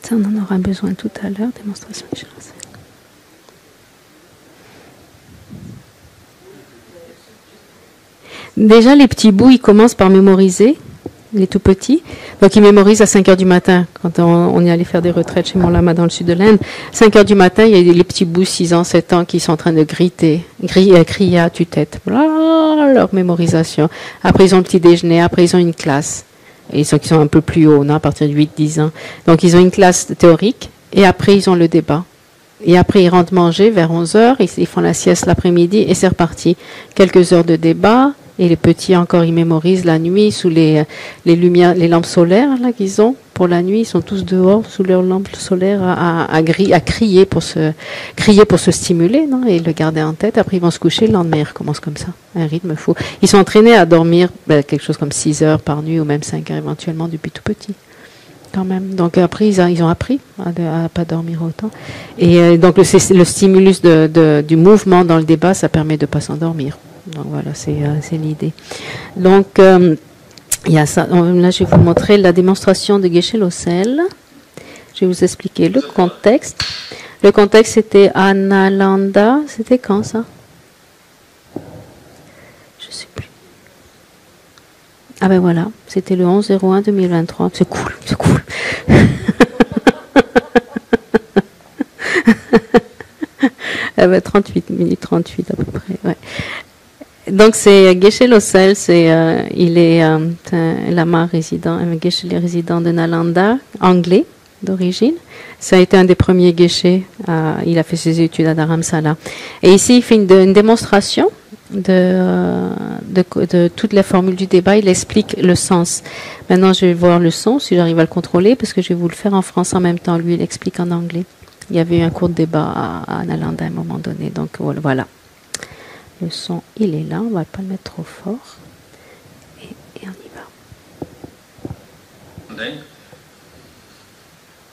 Ça, on en aura besoin tout à l'heure, démonstration de Geshe-Losel. Déjà, les petits bouts, ils commencent par mémoriser, les tout petits. Donc, ils mémorisent à 5 heures du matin. Quand on est allé faire des retraites chez mon lama dans le sud de l'Inde, 5 heures du matin, il y a les petits bouts, 6 ans, 7 ans, qui sont en train de crier à tue-tête. Leur mémorisation. Après, ils ont le petit déjeuner. Après, ils ont une classe. Et ils sont un peu plus hauts, à partir de 8-10 ans. Donc, ils ont une classe théorique. Et après, ils ont le débat. Et après, ils rentrent manger vers 11 heures. Ils font la sieste l'après-midi. Et c'est reparti. Quelques heures de débat. Et les petits encore, ils mémorisent la nuit sous les lumières, les lampes solaires là qu'ils ont pour la nuit. Ils sont tous dehors sous leurs lampes solaires à crier pour se stimuler, non, et le garder en tête. Après, ils vont se coucher. Le lendemain, ils recommencent comme ça, un rythme fou. Ils sont entraînés à dormir quelque chose comme 6 heures par nuit ou même 5 heures éventuellement depuis tout petit. Quand même. Donc après, ils ont appris à pas dormir autant. Et donc le stimulus du mouvement dans le débat, ça permet de pas s'endormir. Donc voilà, c'est l'idée. Donc, il y a ça. Là, je vais vous montrer la démonstration de Geshe-Losel. Je vais vous expliquer le contexte. Le contexte, c'était à Nalanda. C'était quand, ça? Je ne sais plus. Ah ben voilà, c'était le 11/01/2023. C'est cool, c'est cool. Ah ben 38 minutes 38 à peu près, ouais. Donc c'est Geshe-Losel, il est un lama résident, un Geshe résident de Nalanda, anglais d'origine. Ça a été un des premiers Geshe. Il a fait ses études à Dharamsala. Et ici, il fait une démonstration de toutes les formules du débat. Il explique le sens. Maintenant, je vais voir le son, si j'arrive à le contrôler, parce que je vais vous le faire en français en même temps. Lui, il explique en anglais. Il y avait eu un court débat à Nalanda à un moment donné. Donc voilà. Le son, il est là, on ne va pas le mettre trop fort. Et on y va.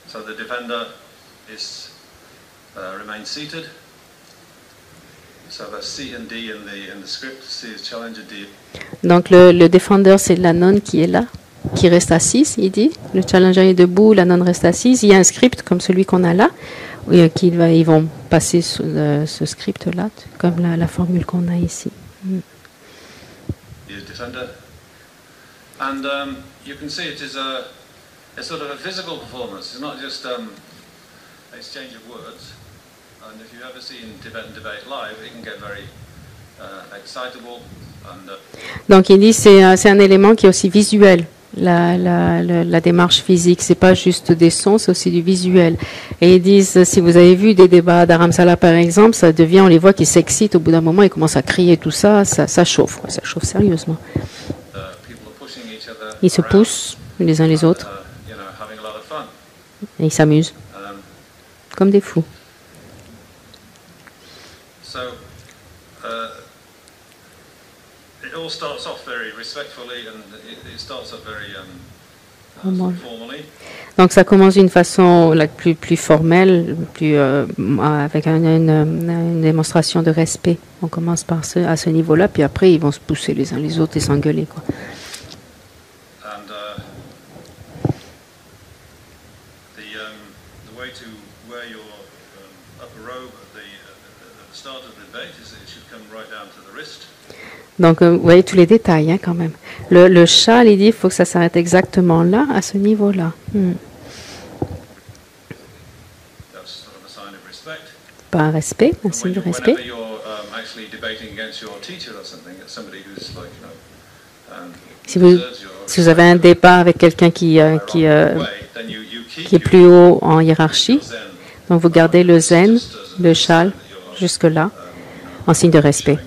So the defender remains seated. So the C and D in the script, C is challenger, D. Donc le défendeur, c'est la nonne qui est là, qui reste assise, il dit. Le challenger est debout, la nonne reste assise. Il y a un script comme celui qu'on a là. Ils vont passer ce script-là, comme la formule qu'on a ici. And you can see it is a sort of a physical performance. It's not just exchange of words. And if you've ever seen Tibetan debate live, it can get very excitable. Donc il dit c'est un élément qui est aussi visuel. La démarche physique, c'est pas juste des sons, c'est aussi du visuel. Et ils disent, si vous avez vu des débats à Dharamsala par exemple, ça devient, on les voit qui s'excitent au bout d'un moment, ils commencent à crier tout ça, ça chauffe, ça chauffe sérieusement. Ils se poussent les uns les autres et ils s'amusent comme des fous. It all starts off very respectfully and it starts off very formally. Donc ça commence d'une façon la plus formelle, avec une démonstration de respect. On commence à ce niveau-là, puis après ils vont se pousser les uns les autres et s'engueuler, quoi. And the way to wear your upper robe at the start of the debate is that it should come right down to the wrist. Donc, vous voyez tous les détails, hein, quand même. Le châle, il dit, il faut que ça s'arrête exactement là, à ce niveau-là. Pas un respect, un signe de respect. Si vous avez un débat avec quelqu'un qui est plus haut en hiérarchie, donc vous gardez le zen, le châle, jusque-là, en signe de respect.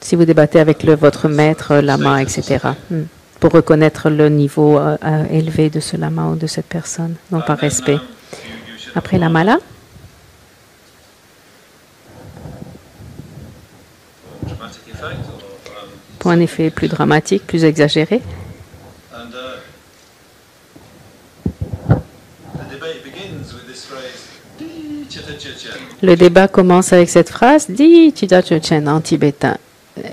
Si vous débattez avec votre maître, lama, etc., pour reconnaître le niveau élevé de ce lama ou de cette personne, donc par respect. Après la mala, pour un effet plus dramatique, plus exagéré. Le débat commence avec cette phrase, Di Chida Chochen en tibétain.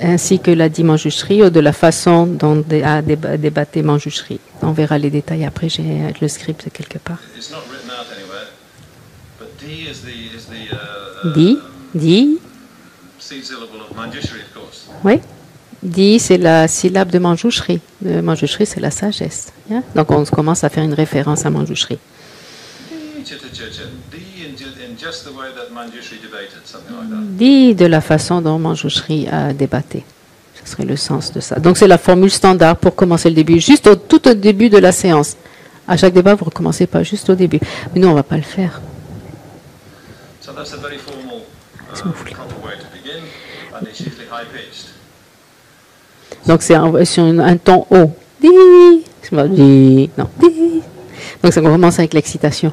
ainsi que l'a dit Manjushri, ou de la façon dont a débatté Manjushri. On verra les détails après, j'ai le script quelque part. It's not written out anywhere, but D is the Di, C syllable of Manjushri, of course. oui. Di, c'est la syllabe de Manjushri. Manjushri, c'est la sagesse. Hein? Donc on commence à faire une référence à Manjushri. D in just the way that Manjushri debated, something like that. Di de la façon dont Manjushri a débatté. Ce serait le sens de ça. Donc c'est la formule standard pour commencer le début, juste tout au début de la séance. À chaque débat, vous ne recommencez pas juste au début. Mais nous, on ne va pas le faire. So that's a very formal, proper way to begin, and it's usually high-pitched. Donc c'est sur un ton haut. Di, di, non, di. Donc ça commence avec l'excitation.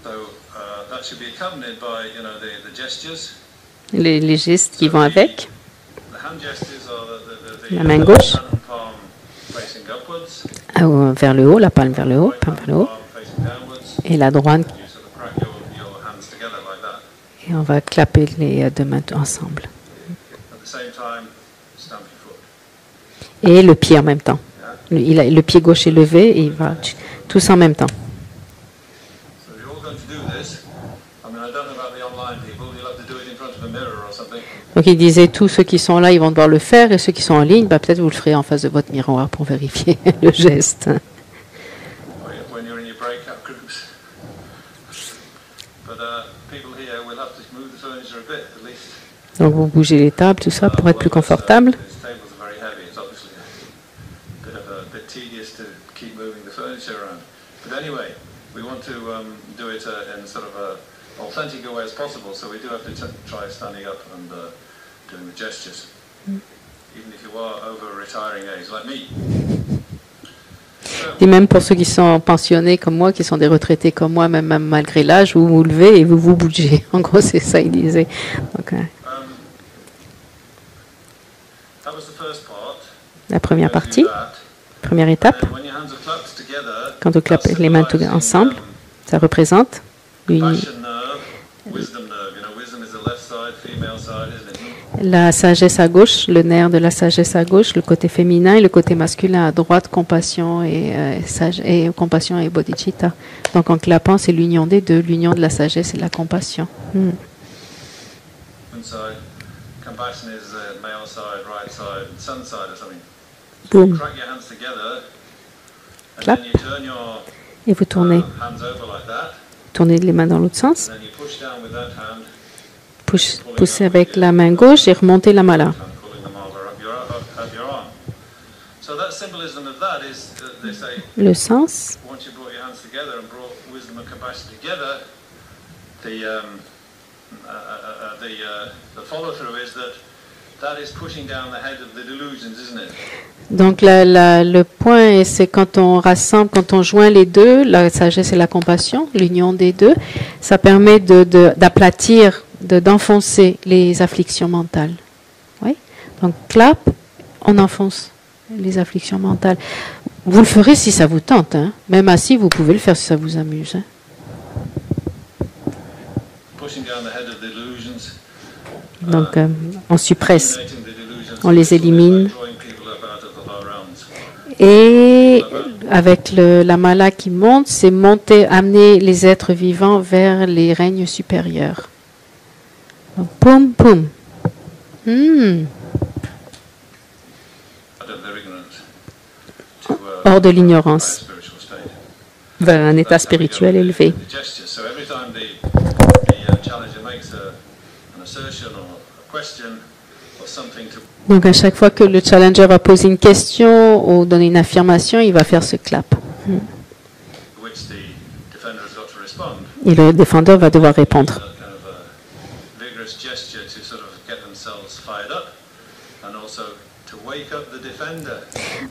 So that should be accompanied by, the gestures. Les gestes qui vont avec. The hand gestures are the La main gauche. hand and palm facing upwards, Vers le haut, la palme vers le haut, right palme hand vers le haut. palm facing downwards. Et la droite. You sort of crack your hands together like that. Et on va clapper les deux mains ensemble. At the same time, stamp your foot. Et le pied en même temps. Le pied gauche est levé et il va tous en même temps. So you're all going to do this. I don't know about the online people. You'll have to do it in front of a mirror or something. Donc il disait tous ceux qui sont là, ils vont devoir le faire, et ceux qui sont en ligne, peut-être vous le ferez en face de votre miroir pour vérifier le geste. When you're in your breakout groups. But people here will have to move the furniture a bit, at least. Donc vous bougez les tables, tout ça, pour être plus confortable. These tables are very heavy. It's obviously a bit tedious to keep moving the furniture around. But anyway, we want to do it in sort of a authentic a way as possible. So we do have to try standing up and doing the gestures, even if you are over retiring age like me. Et même pour ceux qui sont pensionnés comme moi, qui sont des retraités comme moi, même malgré l'âge, vous vous levez et vous vous bougez. En gros, c'est ça, il disait. Donc, That was the first part. la première partie, première étape, When your hands are clapped together, quand vous clapez les mains ensemble, ça représente passion nerve, wisdom nerve. Wisdom is the left side, female side, isn't it? la sagesse à gauche, le nerf de la sagesse à gauche, le côté féminin, et le côté masculin à droite, compassion et compassion et bodhicitta. Donc en clapant, c'est l'union des deux, l'union de la sagesse et de la compassion. One side, compassion is the male side, right side, sun side or something. Boom. Crack your hands together, and Clap. then you turn your Et vous tournez, hands over like that, tournez les mains dans l'autre sens, and then you push down with that hand, poussez avec la main gauche et remontez la main là. and pulling the marble up your arm. So that symbolism of that is, they say, Le sens, once you brought your hands together and brought wisdom and compassion together, the follow-through is that is pushing down the head of the delusions, isn't it? donc le point, c'est quand on rassemble, quand on joint les deux, la sagesse et la compassion, l'union des deux, ça permet d'aplatir, d'enfoncer les afflictions mentales. Oui. Donc clap, on enfonce les afflictions mentales. Vous le ferez si ça vous tente, hein. Même assis, vous pouvez le faire si ça vous amuse. Hein. Pushing down the head of the delusions, Donc on suppresse, eliminating the delusions, on les élimine. drawing people up out of the lower realms. Et avec la mala qui monte, c'est monter, amener les êtres vivants vers les règnes supérieurs. Donc, poum, poum. Out of their ignorance to Hors de a l'ignorance, spiritual state. vers un état spirituel élevé. The gestures. So every time the challenger makes an assertion or a question or something to Donc à chaque fois que le challenger va poser une question ou donner une affirmation, il va faire ce clap. which the defender has got to respond, Et le défendeur va devoir répondre. that kind of a vigorous gesture to sort of get themselves fired up and also to wake up the defender.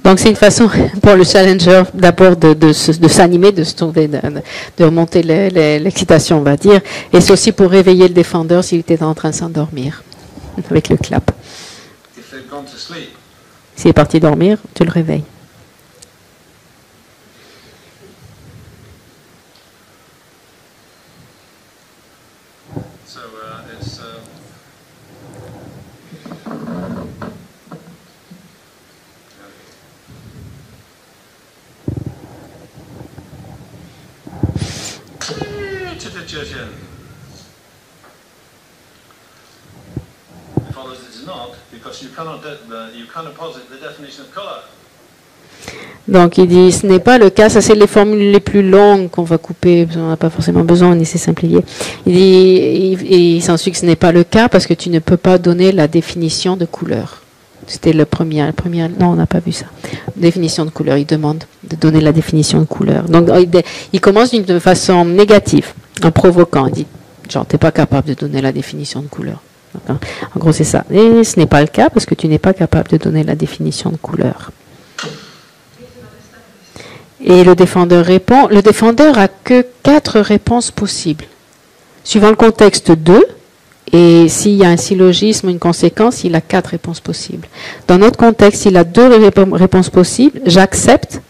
Donc c'est une façon pour le challenger d'abord de s'animer, de se trouver, de remonter l'excitation, on va dire. Et c'est aussi pour réveiller le défendeur s'il était en train de s'endormir avec le clap. If they've gone to sleep, S'il est parti dormir, tu le réveilles. so it's It follows it is not, because you cannot posit the definition of color. Donc il dit, ce n'est pas le cas, ça c'est les formules les plus longues qu'on va couper, parce qu'on n'a pas forcément besoin, on essaie de simplifier. Il dit, il s'ensuit que ce n'est pas le cas parce que tu ne peux pas donner la définition de couleur. C'était le premier, non on n'a pas vu ça. Définition de couleur, il demande de donner la définition de couleur. Donc il commence d'une façon négative, en provoquant, il dit, genre t'es pas capable de donner la définition de couleur. En gros c'est ça. Et ce n'est pas le cas parce que tu n'es pas capable de donner la définition de couleur. Et le défendeur répond, le défendeur a que 4 réponses possibles. Suivant le contexte 2, et s'il y a un syllogisme ou une conséquence, il a 4 réponses possibles. Dans notre contexte, il a 2 réponses possibles. J'accepte,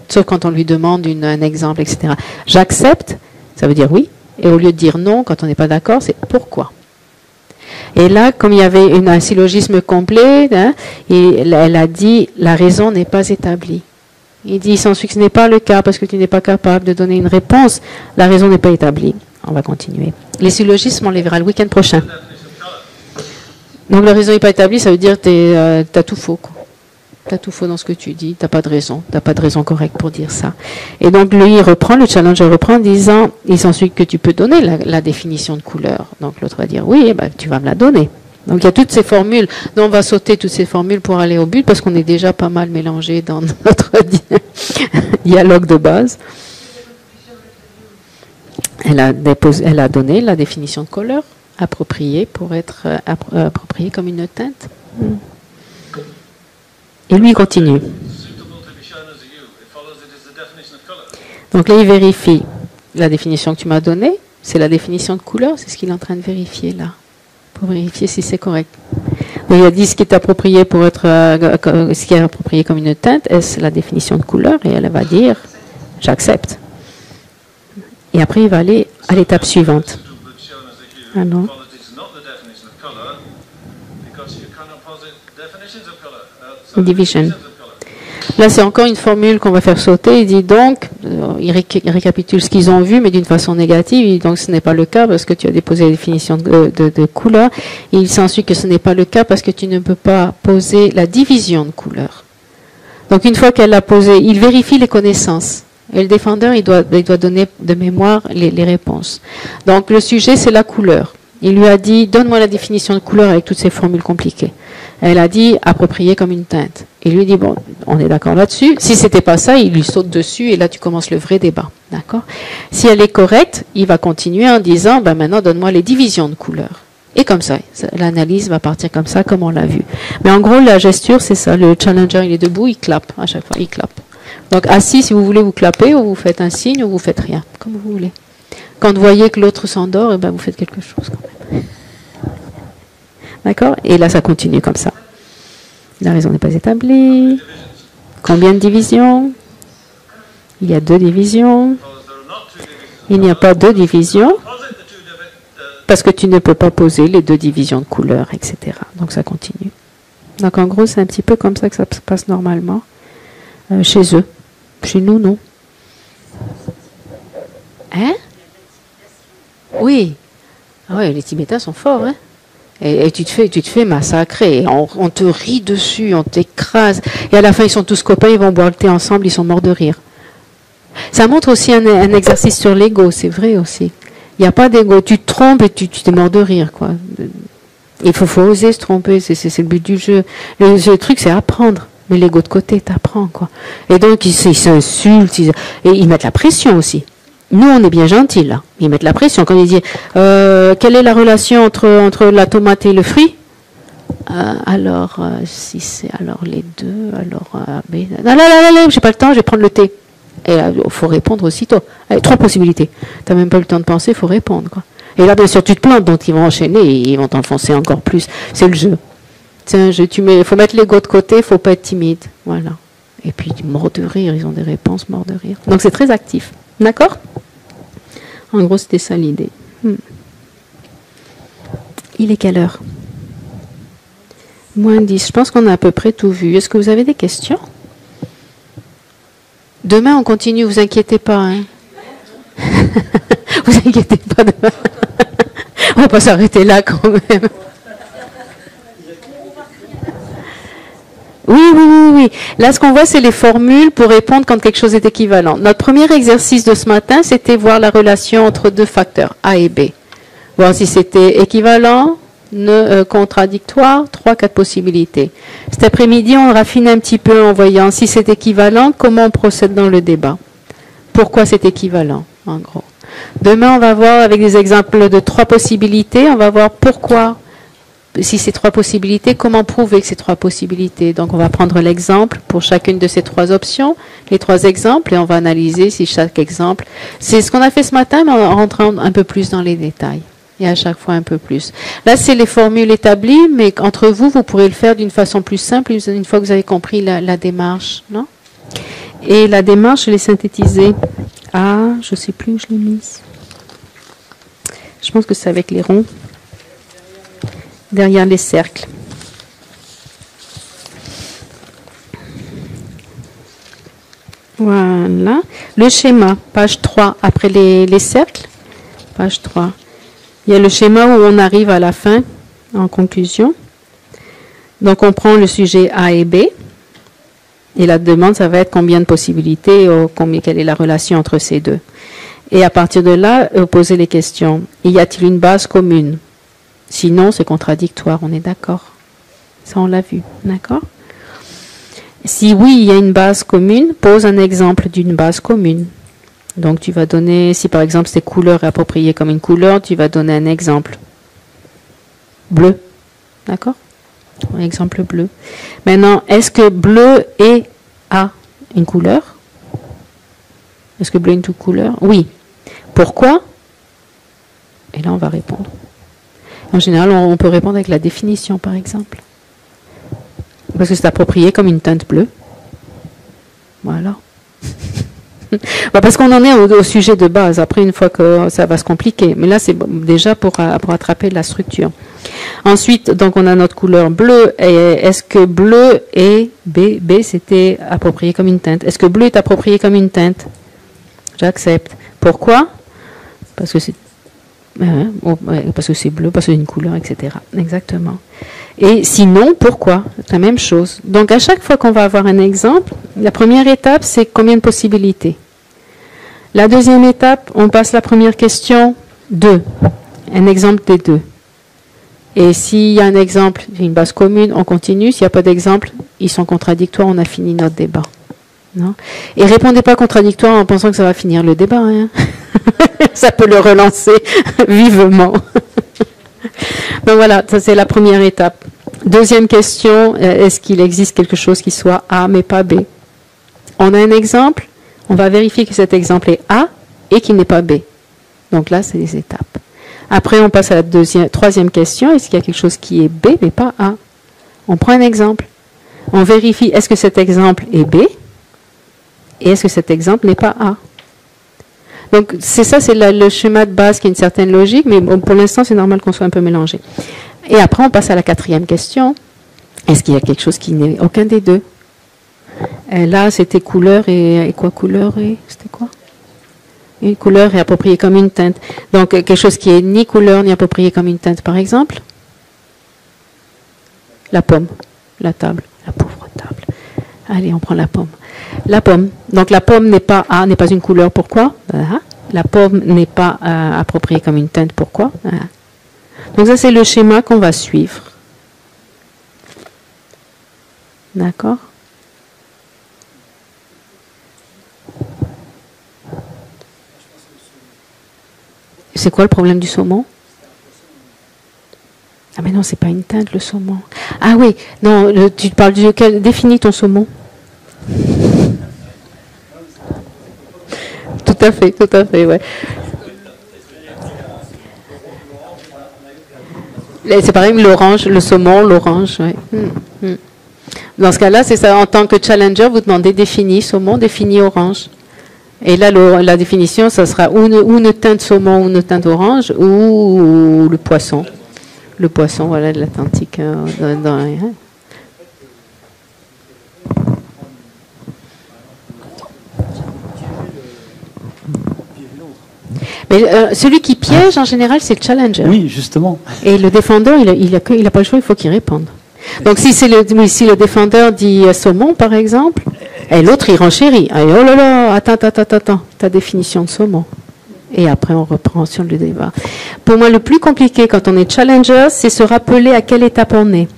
sauf quand on lui demande un exemple, etc. J'accepte, ça veut dire oui. Et au lieu de dire non, quand on n'est pas d'accord, c'est pourquoi. Et là, comme il y avait un syllogisme complet, hein, elle a dit la raison n'est pas établie. Il dit, il s'ensuit que ce n'est pas le cas parce que tu n'es pas capable de donner une réponse. La raison n'est pas établie. On va continuer. Les syllogismes, on les verra le week-end prochain. Donc la raison n'est pas établie, ça veut dire que tu as tout faux. Tu as tout faux dans ce que tu dis. Tu n'as pas de raison. Tu n'as pas de raison correcte pour dire ça. Et donc lui, il reprend, le challenger reprend en disant, il s'ensuit que tu peux donner la définition de couleur. Donc l'autre va dire, oui, ben, tu vas me la donner. Donc il y a toutes ces formules. Donc on va sauter toutes ces formules pour aller au but parce qu'on est déjà pas mal mélangé dans notre dialogue de base. Elle a donné la définition de couleur appropriée pour être appropriée comme une teinte. Et lui il continue. Donc là il vérifie la définition que tu m'as donnée. C'est la définition de couleur, c'est ce qu'il est en train de vérifier là. Pour vérifier si c'est correct. Donc, il a dit ce qui est approprié pour être, ce qui est approprié comme une teinte, est-ce la définition de couleur, et elle va dire j'accepte. Et après il va aller à l'étape suivante. Ah non. Division. Là, c'est encore une formule qu'on va faire sauter. Il dit donc, il récapitule ce qu'ils ont vu, mais d'une façon négative. Il dit donc, ce n'est pas le cas parce que tu as déposé la définition de couleur. Et il s'ensuit que ce n'est pas le cas parce que tu ne peux pas poser la division de couleur. Donc, une fois qu'elle l'a posé, il vérifie les connaissances. Et le défendeur, il doit donner de mémoire les réponses. Donc, le sujet, c'est la couleur. Il lui a dit, donne-moi la définition de couleur avec toutes ces formules compliquées. Elle a dit, approprié comme une teinte. Il lui dit, bon, on est d'accord là-dessus. Si c'était pas ça, il lui saute dessus et là, tu commences le vrai débat. D'accord? Si elle est correcte, il va continuer en disant, ben maintenant, donne-moi les divisions de couleurs. Et comme ça, l'analyse va partir comme ça, comme on l'a vu. Mais en gros, la gesture, c'est ça. Le challenger, il est debout, il clappe. À chaque fois, il clappe. Donc, assis, si vous voulez, vous clappez, ou vous faites un signe, ou vous faites rien. Comme vous voulez. Quand vous voyez que l'autre s'endort, eh ben, vous faites quelque chose quand même. D'accord? Et là, ça continue comme ça. La raison n'est pas établie. Combien de divisions? Il y a 2 divisions. Il n'y a pas 2 divisions parce que tu ne peux pas poser les 2 divisions de couleur, etc. Donc ça continue. Donc en gros, c'est un petit peu comme ça que ça se passe normalement chez eux. Chez nous, non. Hein? Oui. Ah ouais, les Tibétains sont forts, hein? Et tu te fais massacrer. On te rit dessus, on t'écrase. Et à la fin, ils sont tous copains, ils vont boire le thé ensemble, ils sont morts de rire. Ça montre aussi un exercice sur l'ego, c'est vrai aussi. Il n'y a pas d'ego. Tu te trompes et tu t'es mort de rire, quoi. Il faut oser se tromper, c'est le but du jeu. Le truc, c'est apprendre. Mais l'ego de côté, t'apprends, quoi. Et donc, ils s'insultent, et ils mettent la pression aussi. Nous, on est bien gentils, là. Ils mettent la pression. Quand ils disent, quelle est la relation entre la tomate et le fruit? Si c'est alors les deux, non, j'ai pas le temps, je vais prendre le thé. Et là, il faut répondre aussitôt. Allez, 3 possibilités. Tu n'as même pas le temps de penser, il faut répondre, quoi. Et là, bien sûr, tu te plantes, donc ils vont enchaîner et ils vont t'enfoncer encore plus. C'est le jeu. C'est un jeu. Il faut mettre l'ego de côté, il ne faut pas être timide. Voilà. Et puis, mort de rire, ils ont des réponses, mort de rire. Donc, c'est très actif. D'accord? En gros, c'était ça l'idée. Il est quelle heure? Moins 10. Je pense qu'on a à peu près tout vu. Est-ce que vous avez des questions? Demain, on continue, vous inquiétez pas. Hein. Vous inquiétez pas. On va pas s'arrêter là quand même. Oui, oui, oui, oui. Là, ce qu'on voit, c'est les formules pour répondre quand quelque chose est équivalent. Notre premier exercice de ce matin, c'était voir la relation entre deux facteurs, A et B. Voir si c'était équivalent, contradictoire, 3-4 possibilités. Cet après-midi, on raffine un petit peu en voyant si c'est équivalent, comment on procède dans le débat. Pourquoi c'est équivalent, en gros. Demain, on va voir avec des exemples de 3 possibilités, on va voir pourquoi. Si c'est 3 possibilités, comment prouver que c'est 3 possibilités? Donc, on va prendre l'exemple pour chacune de ces 3 options, les 3 exemples, et on va analyser si chaque exemple... C'est ce qu'on a fait ce matin, mais en rentrant un peu plus dans les détails. Et à chaque fois un peu plus. Là, c'est les formules établies, mais entre vous, vous pourrez le faire d'une façon plus simple, une fois que vous avez compris la démarche. Non? Et la démarche, je l'ai synthétisée à... Je ne sais plus où je l'ai mise. Je pense que c'est avec les ronds. Derrière les cercles. Voilà. Le schéma, page 3, après les cercles. Page 3. Il y a le schéma où on arrive à la fin, en conclusion. Donc, on prend le sujet A et B. Et la demande, ça va être combien de possibilités, quelle est la relation entre ces deux. Et à partir de là, poser les questions. Y a-t-il une base commune? Sinon, c'est contradictoire, on est d'accord. Ça, on l'a vu, d'accord? Si oui, il y a une base commune, pose un exemple d'une base commune. Donc, tu vas donner, si par exemple, cette couleur est appropriée comme une couleur, tu vas donner un exemple. Bleu, d'accord? Un exemple bleu. Maintenant, est-ce que bleu a une couleur? Est-ce que bleu est une couleur? Oui. Pourquoi? Et là, on va répondre. En général, on peut répondre avec la définition, par exemple. Parce que c'est approprié comme une teinte bleue. Voilà. Parce qu'on en est au sujet de base. Après, une fois que ça va se compliquer. Mais là, c'est déjà pour attraper la structure. Ensuite, donc, on a notre couleur bleue. Et est-ce que bleu est... B, c'était approprié comme une teinte. Est-ce que bleu est approprié comme une teinte? J'accepte. Pourquoi? Parce que c'est bleu, parce que c'est une couleur, etc. Exactement. Et sinon, pourquoi? La même chose. Donc, à chaque fois qu'on va avoir un exemple, la première étape, c'est combien de possibilités. La deuxième étape, on passe la première question, 2. Un exemple des 2. Et s'il y a un exemple, une base commune, on continue. S'il n'y a pas d'exemple, ils sont contradictoires, on a fini notre débat. Non? Et répondez pas contradictoire en pensant que ça va finir le débat. Hein. Ça peut le relancer vivement. Donc voilà, ça c'est la première étape. Deuxième question, est-ce qu'il existe quelque chose qui soit A mais pas B? On a un exemple, on va vérifier que cet exemple est A et qu'il n'est pas B. Donc là, c'est les étapes. Après, on passe à la troisième question, est-ce qu'il y a quelque chose qui est B mais pas A? On prend un exemple. On vérifie, est-ce que cet exemple est B? Et est-ce que cet exemple n'est pas A? Donc, c'est ça, c'est le schéma de base qui a une certaine logique, mais bon, pour l'instant, c'est normal qu'on soit un peu mélangé. Et après, on passe à la quatrième question. Est-ce qu'il y a quelque chose qui n'est aucun des deux? Et là, c'était couleur et quoi couleur et c'était quoi? Une couleur est appropriée comme une teinte. Donc, quelque chose qui est ni couleur ni approprié comme une teinte, par exemple? La pomme, la table, la pauvre table. Allez, on prend la pomme. La pomme. Donc la pomme n'est pas A, n'est pas une couleur. Pourquoi? La pomme n'est pas appropriée comme une teinte. Pourquoi? Donc ça, c'est le schéma qu'on va suivre. D'accord? C'est quoi le problème du saumon? Ah mais non, c'est pas une teinte, le saumon. Ah oui, non, tu parles duquel? Définis ton saumon. Tout à fait, ouais. C'est pareil, l'orange, le saumon, l'orange, ouais. Dans ce cas-là, c'est ça, en tant que challenger, vous demandez défini saumon, défini orange. Et là, la définition, ça sera ou une teinte saumon ou une teinte orange, ou le poisson. Le poisson, voilà, de l'Atlantique. Mais celui qui piège, en général, c'est le challenger. Oui, justement. Et le défendeur, il a pas le choix, il faut qu'il réponde. Donc si le défendeur dit saumon, par exemple, et l'autre, il renchérit. Et, oh là là, attends, ta définition de saumon. Et après, on reprend sur le débat. Pour moi, le plus compliqué quand on est challenger, c'est se rappeler à quelle étape on est.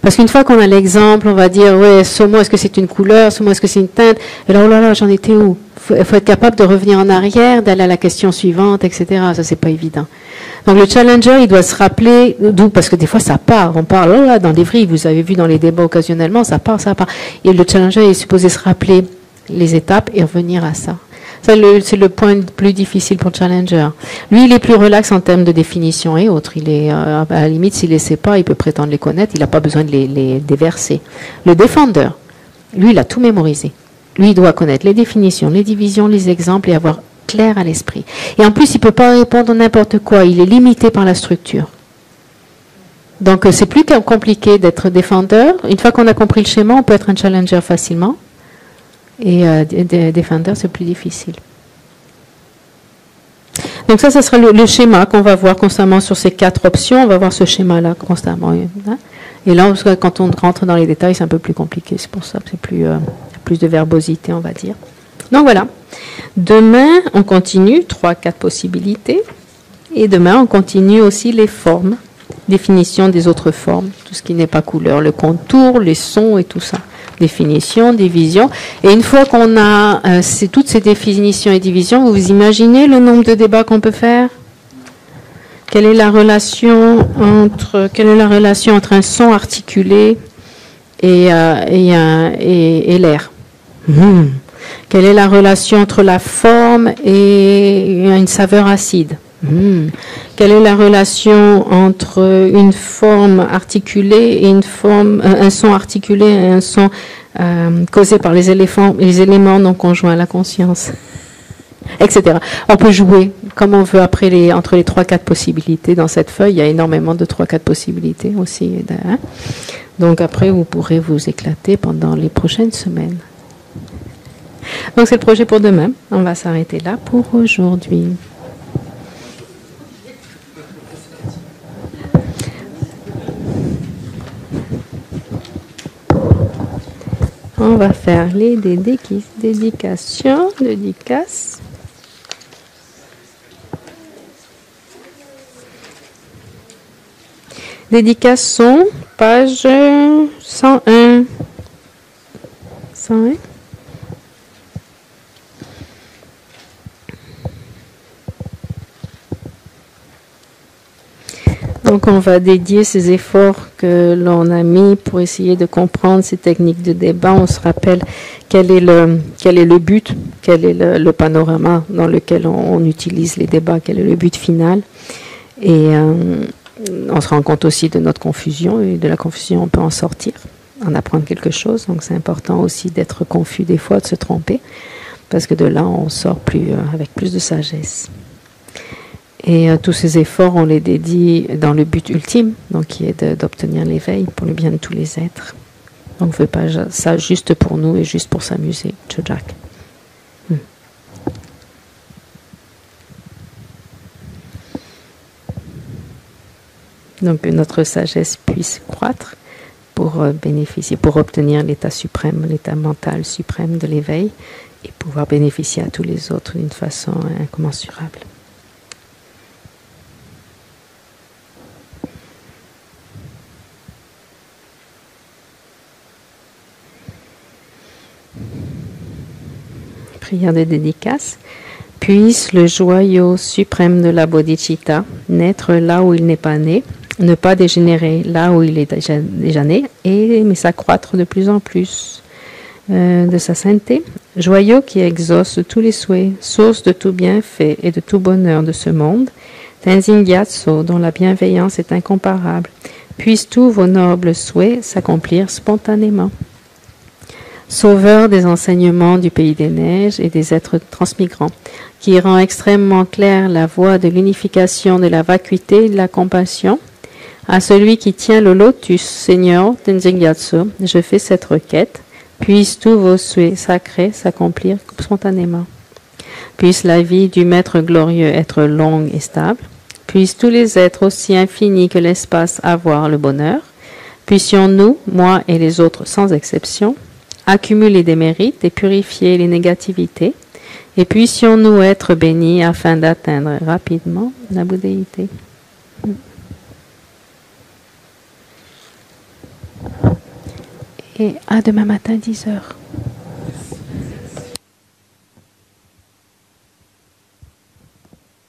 Parce qu'une fois qu'on a l'exemple, on va dire, ouais, saumon, est-ce que c'est une couleur? Saumon, est-ce que c'est une teinte? Et là, oh là là, j'en étais où? Il faut être capable de revenir en arrière, d'aller à la question suivante, etc. Ça, c'est pas évident. Donc, le challenger, il doit se rappeler d'où, parce que des fois, ça part. On parle, oh là, dans des vrilles, vous avez vu dans les débats occasionnellement, ça part. Et le challenger est supposé se rappeler les étapes et revenir à ça. Ça, c'est le point le plus difficile pour le challenger. Lui, il est plus relax en termes de définition et autres. Il est, à la limite, s'il ne les sait pas, il peut prétendre les connaître. Il n'a pas besoin de les déverser. Le défendeur, lui, il a tout mémorisé. Lui, il doit connaître les définitions, les divisions, les exemples et avoir clair à l'esprit. Et en plus, il ne peut pas répondre n'importe quoi. Il est limité par la structure. Donc, c'est plus compliqué d'être défendeur. Une fois qu'on a compris le schéma, on peut être un challenger facilement. Et Defender, c'est plus difficile. Donc ça sera le schéma qu'on va voir constamment sur ces 4 options. On va voir ce schéma-là constamment. Hein. Et là, quand on rentre dans les détails, c'est un peu plus compliqué. C'est pour ça que c'est plus de verbosité, on va dire. Donc voilà. Demain, on continue 3-4 possibilités. Et demain, on continue aussi les formes. Définition des autres formes. Tout ce qui n'est pas couleur. Le contour, les sons et tout ça. Définition, division. Et une fois qu'on a toutes ces définitions et divisions, vous imaginez le nombre de débats qu'on peut faire? Quelle est la relation entre un son articulé et l'air? Quelle est la relation entre la forme et une saveur acide? Quelle est la relation entre une forme articulée et un son articulé et un son causé par les éléments non conjoints à la conscience, etc. On peut jouer comme on veut après entre les 3-4 possibilités. Dans cette feuille, il y a énormément de 3-4 possibilités aussi. Hein. Donc après, vous pourrez vous éclater pendant les prochaines semaines. Donc c'est le projet pour demain. On va s'arrêter là pour aujourd'hui. On va faire les dédicaces. Dédicaces sont page 101. 101. Donc on va dédier ces efforts que l'on a mis pour essayer de comprendre ces techniques de débat. On se rappelle quel est le but, quel est le panorama dans lequel on utilise les débats, quel est le but final. Et on se rend compte aussi de notre confusion, et de la confusion on peut en sortir, en apprendre quelque chose. Donc c'est important aussi d'être confus des fois, de se tromper, parce que de là on sort avec plus de sagesse. Et tous ces efforts, on les dédie dans le but ultime, donc qui est d'obtenir l'éveil pour le bien de tous les êtres. Donc on ne fait pas ça juste pour nous et juste pour s'amuser. Chojak. Donc que notre sagesse puisse croître pour bénéficier, pour obtenir l'état suprême, l'état mental suprême de l'éveil et pouvoir bénéficier à tous les autres d'une façon incommensurable. Prière de dédicace. Puisse le joyau suprême de la bodhicitta naître là où il n'est pas né, ne pas dégénérer là où il est déjà né, mais s'accroître de plus en plus de sa sainteté. Joyau qui exauce tous les souhaits, source de tout bienfait et de tout bonheur de ce monde. Tenzin Gyatso, dont la bienveillance est incomparable. Puissent tous vos nobles souhaits s'accomplir spontanément. Sauveur des enseignements du pays des neiges et des êtres transmigrants, qui rend extrêmement claire la voie de l'unification de la vacuité et de la compassion. À celui qui tient le lotus, Seigneur Tenzin Gyatso, je fais cette requête. Puissent tous vos souhaits sacrés s'accomplir spontanément. Puisse la vie du Maître glorieux être longue et stable. Puissent tous les êtres aussi infinis que l'espace avoir le bonheur. Puissions-nous, moi et les autres sans exception, accumuler des mérites et purifier les négativités. Et puissions-nous être bénis afin d'atteindre rapidement la bouddhéité. Et à demain matin, 10 heures.